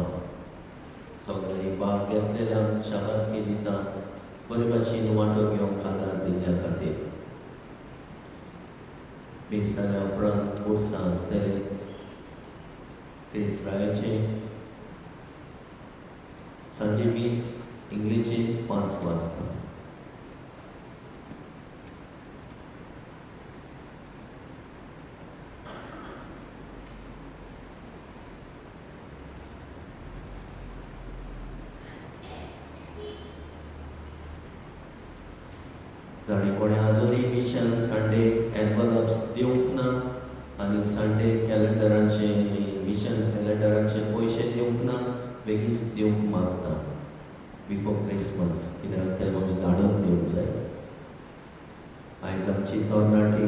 सगळ्यांनी भाग घेतलेल्यांक शाबासकी दिता. बरे भाशेन वांटो घेवंक आदार दिल्ल्या खातीर. मीस जाल्या उपरांत पुरसां आसतले. क्रिस्तांवाचे सांजे मीस इंग्लिशीन 5 वाजता. जाणी कोणे आजुनूय मिशन संडे एनवलप्स दिवंक ना आनी संडे कॅलेंडरांचे मिशन कॅलेंडरांचे पयशे दिवंक ना बेगीच दिवंक मागता बिफोर क्रिसमस कित्याक ते आमी धाडून दिवंक जाय. आयज आमची तरणाटी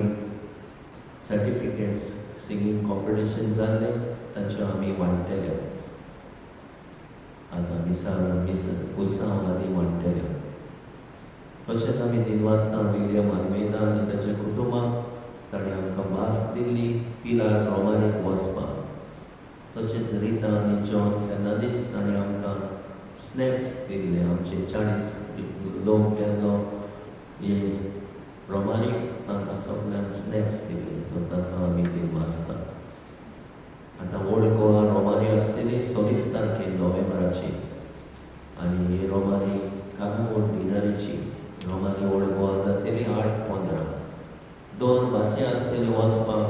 सर्टिफिकेट्स सिंगींग कॉम्पिटिशन जाल्ले ताच्यो आमी वांटलेले. आतां पुरसां आदी वांटलेले. तशेंच आमी दिनवासता विलियम आल्मेदा आनी ताच्या कुटुंबाक ताणें आमकां भास दिल्ली पिलार रोमानीक वचपाक. तशेंच रिता आनी जॉन फेर्नांडीस ताणें आमकां स्नॅक्स दिल्ले. आमचे 40 लोक केल्लो येस रोमानीक तांकां सगळ्यांक स्नॅक्स दिल्ले. तो तांकां आमी दिनवासता. आतां ओल्ड गोवा रोमानी आसतली 26 तारखेर नोव्हेंबराची आनी ही रोमानी कागामूर डिनरीची. रोमानी ओल्ड गोवा जातली 8-15. 2 भासी आसतल्यो वचपाक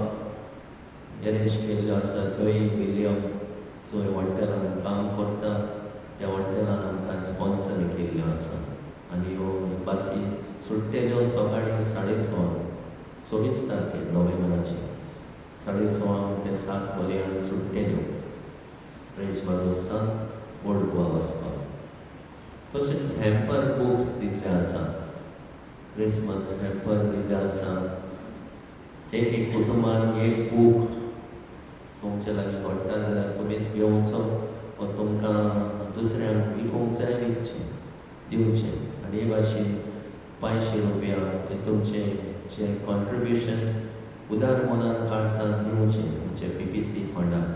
अरेंज केल्ल्यो आसा. थंय विलियम जो हॉटेलान काम करता त्या हॉटेलान आमकां स्पॉन्सर केल्ल्यो आसा. आनी ह्यो भासी सुट्टेल्यो सकाळीं 6:30 26 तारखेर नोव्हेंबराची 6:30 ते 7 पर्यंत सुट्टेल्यो रेजमादोसान ओल्ड गोवा वचपाक. तशेंच हॅम्पर बुक्स दिल्ले आसा. क्रिसमस हॅम्पर दिल्ले आसा. एक कुटुंबान एक बूक तुमचे लागीं घडटा जाल्यार तुमीच घेवचो वा तुमकां दुसऱ्यांक विकूंक जाय दिवचें. आनी हे भाशेन 500 रुपया हे तुमचें जे कॉन्ट्रिब्युशन उदार मनान काळजान दिवचें तुमचे PPC फंडाक.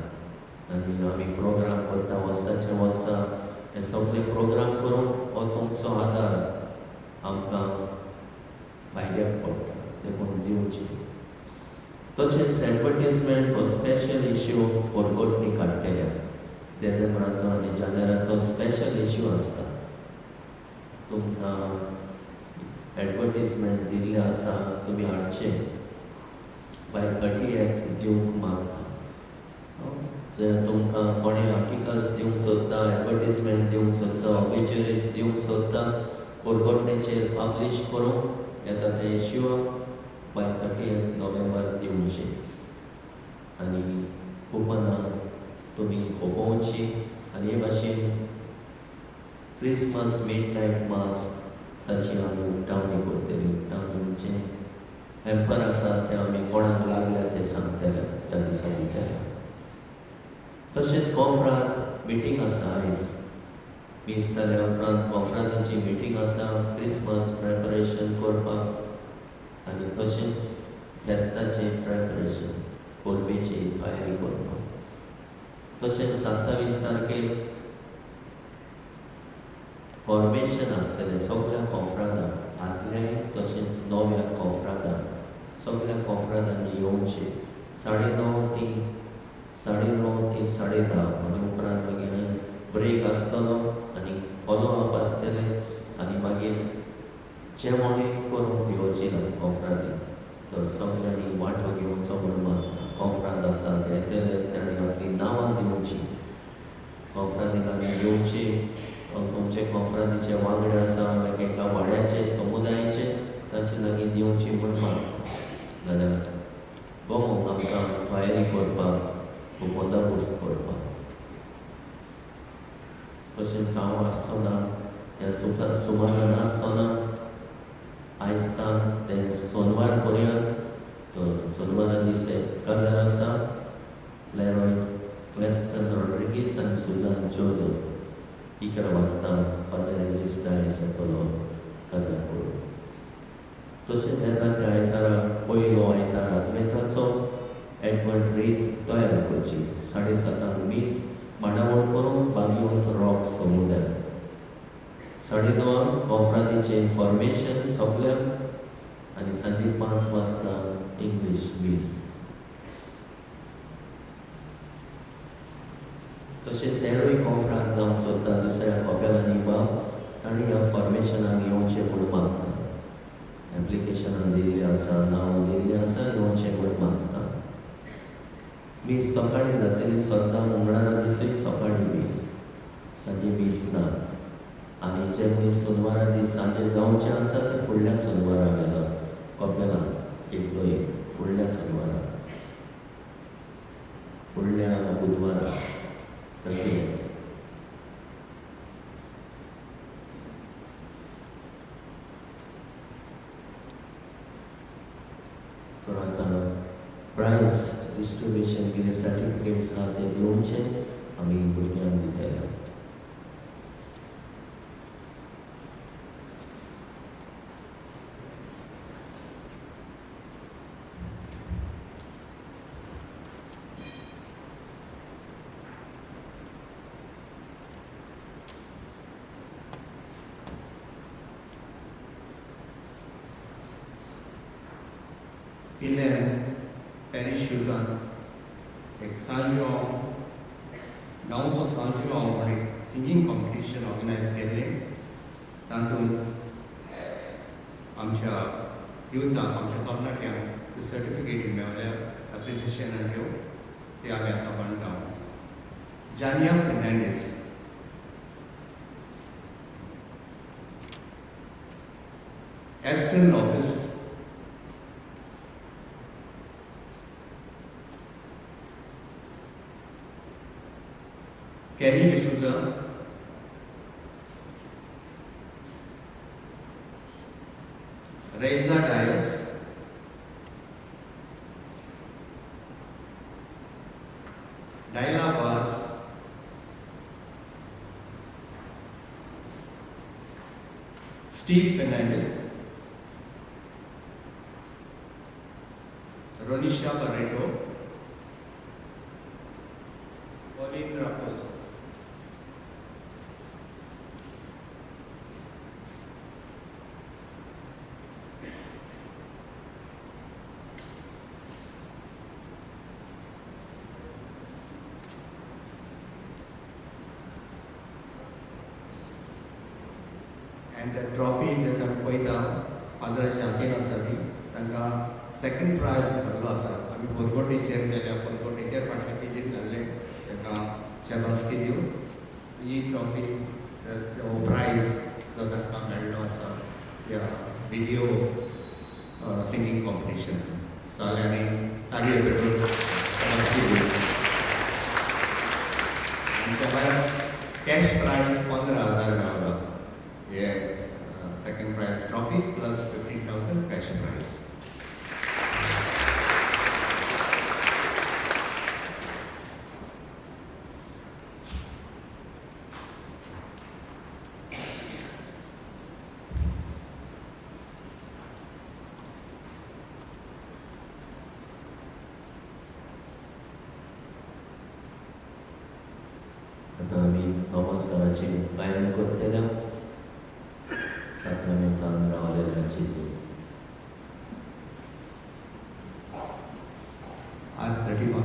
आनी आमी प्रोग्राम करता वर्साचे वर्सा हे सगळे प्रोग्राम करून हो तुमचो आदार आमकां फायद्याक पडटा देखून दिवचें. तशेंच एडवर्टीजमेंट फॉर स्पेशल इश्यू परगोटणी काडटल्या. डिसेंबराचो आनी जानेराचो स्पेशल इश्यू आसता. तुमकां एडवर्टीजमेंट दिल्ले आसा तुमी हाडचे. बाय 30th दिवंक मागता. जर तुमकां कोणें आर्टिकल्स दिवंक सोदता एडवर्टीजमेंट दिवंक सोदता ऑबिचरीज दिवंक सोदता परगोटणेचेर पब्लीश करूंक येता ते इश्यूक बाय 30th नोव्हेंबर दिवचें. आनी कुपनां तुमी खोपोवची. आनी हे भाशेन क्रिसमस मिडनायट मास ताची आमी उक्तावणी करतली. उक्तावणीचें हॅम्पर आसा तें आमी कोणाक लागल्या ते सांगतले त्या दिसा दितले. तशेंच कॉन्फ्रांत मिटींग आसा आयज. मीस जाल्या उपरांत कॉन्फ्रांतीची मिटींग आसा क्रिसमस प्रेपरेशन करपाक आनी तशेंच फेस्ताचें प्रेपरेशन कोलबेची तयारी करपाक. तशेंच 27 तारखेर फॉर्मेशन आसतलें सगळ्या कॉन्फ्रांतांक. आदल्या तशेंच नव्या कॉन्फ्रांतांक सगळ्या कॉन्फ्रांतांनी येवचें. 9:30 ते 10:30 आनी उपरांत मागीर ब्रेक आसतलो आनी फॉलो अप आसतलें आनी मागीर जेवणूय करूंक येवचें ना कॉन्फ्रांतीक. तर सगळ्यांनी वांटो घेवचो म्हणून कॉन्फ्रांत आसा तेणी आपली नांवां दिवचीं. कॉन्फ्रांतीक आमी येवचें तुमचे कॉन्फरन्सीचे वांगडे आसा एका वाड्याचे समुदायाचे तांचे लागीं येवची म्हूण मागता जाल्यार भोंवून आमकां तयारी करपाक खूब बंदोबस्त करपाक तशेंच हांव आसतना ह्या सुमारान आसतना आयजतान ते सोनवार पर्यंत तो सोनवारा दीस एक काजार आसा लेरॉयस क्लेस्टन रॉड्रिगीस आनी सुजान जोझफ 11 वाजता फादर दिसता सकलो काजार करून तशेंच येता त्या आयतारा पयलो आयतार आदवेंताचो एडवर्ड रीत तयार करची 7:30 मीस मांडावळ करून बागयोंत रॉक समुदाय 9:30 कॉन्फरन्सीचे इन्फॉर्मेशन सोगल्या आनी सांजे 5 वाजता इंग्लीश मीस तशेंच हेरूय कॉन्फरन्स जावंक सोदता दुसऱ्या कॉपेलांनी बाब तांणी ह्या फॉर्मेशनाक येवचें म्हूण मागता एप्लिकेशनान दिल्लें आसा नांव दिल्लें आसा येवचें म्हूण मागता मीस सकाळीं जातली सद्दां मंगळारा दिसूय सकाळीं मीस सांजे मीस ना आनी जे मीस सोनवारा दीस सांजे जावचें आसा तें फुडल्या सोनवारा गेला कॉपेलान केल्लोय फुडल्या सोनवारा फुडल्या बुधवारा तशें तर आतां प्रायज डिस्ट्रिब्युशन कितें सर्टिफिकेट्स आहा ते दिवचे आमी भुरग्यांक दितले Pilen Perishutan एक सांजो गांवचो सांजो हांव एक सिंगींग कॉम्पिटिशन ऑर्गनायज केल्लें तातूंत आमच्या युथाक आमच्या तरणाट्यांक सर्टिफिकेटी मेळ्ळ्या एप्रिसिएशनाच्यो ते आमी आतां मांडटा जानिया Fernandes Aston Lopes Kelly D'Souza, Reza Dias, Naila Baz, Steve Fernandez, Ronisha Barreto, Pauline Raposo. And the trophy that आमी पळयता फादराच्या हातीन आसा ती तांकां सेकंड प्रायज घाल्लो आसा आमी परगोटेचेर गेल्या परगोटेचेर फाटल्या पेजीर घाल्लें ताका शाबासकी दिवन ही ट्रॉफी हो प्रायज जो तांकां मेळ्ळो आसा ह्या व्हिडिओ सिंगींग कॉम्पिटिशन सगळ्यांनी ताळयो पेटोवन शाबासकी दिली आनी त्या भायर कॅश प्रायज 15,000 मेळ्ळो हे second prize trophy plus 15,000 cash prize. आता आम्ही नमस्काराची गायन करतले Sacramental रावलेल्या जेजू आज प्रतिमा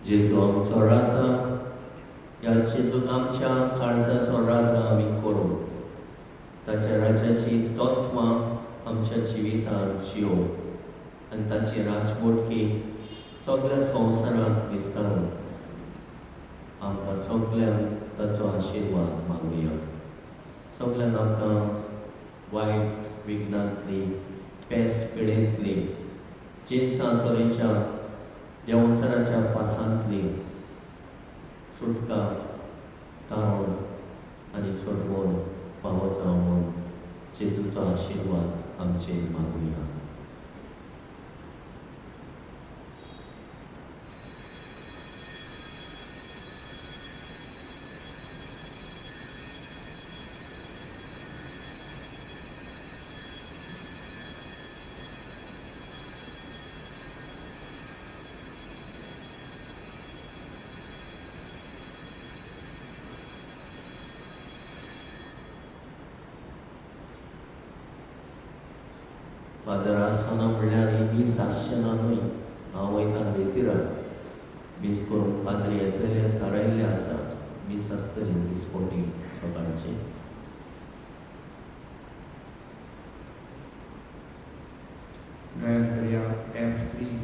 जेजू आमचो राजा, ह्या जेजूक आमच्या काळजाचो राजा आमी करूं. ताच्या राजाची तत्वां आमच्या जिवितांत जियो आनी ताची राजमोडकी सगळ्या संवसाराक विस्तारूं. आमकां सगळ्यांक ताचो आशिर्वाद मागुया. सगळ्या लोकांक वायट विघ्नांतली, पेस पिडेंतली, जिन्सां तरेच्या देंवचाराच्या पासांतली सुटका तारण आनी सडवण फावो जावन जेजूचो आशिर्वाद आमचेर मागुया. फादर आसतना म्हणल्यार ही मीस आसचेना न्हय. हांव वयता लेतिरान मीस करून फादर येतले थारायल्ले आसा. मीस आसतली दिसपोटी सकाळची. गायन करया F3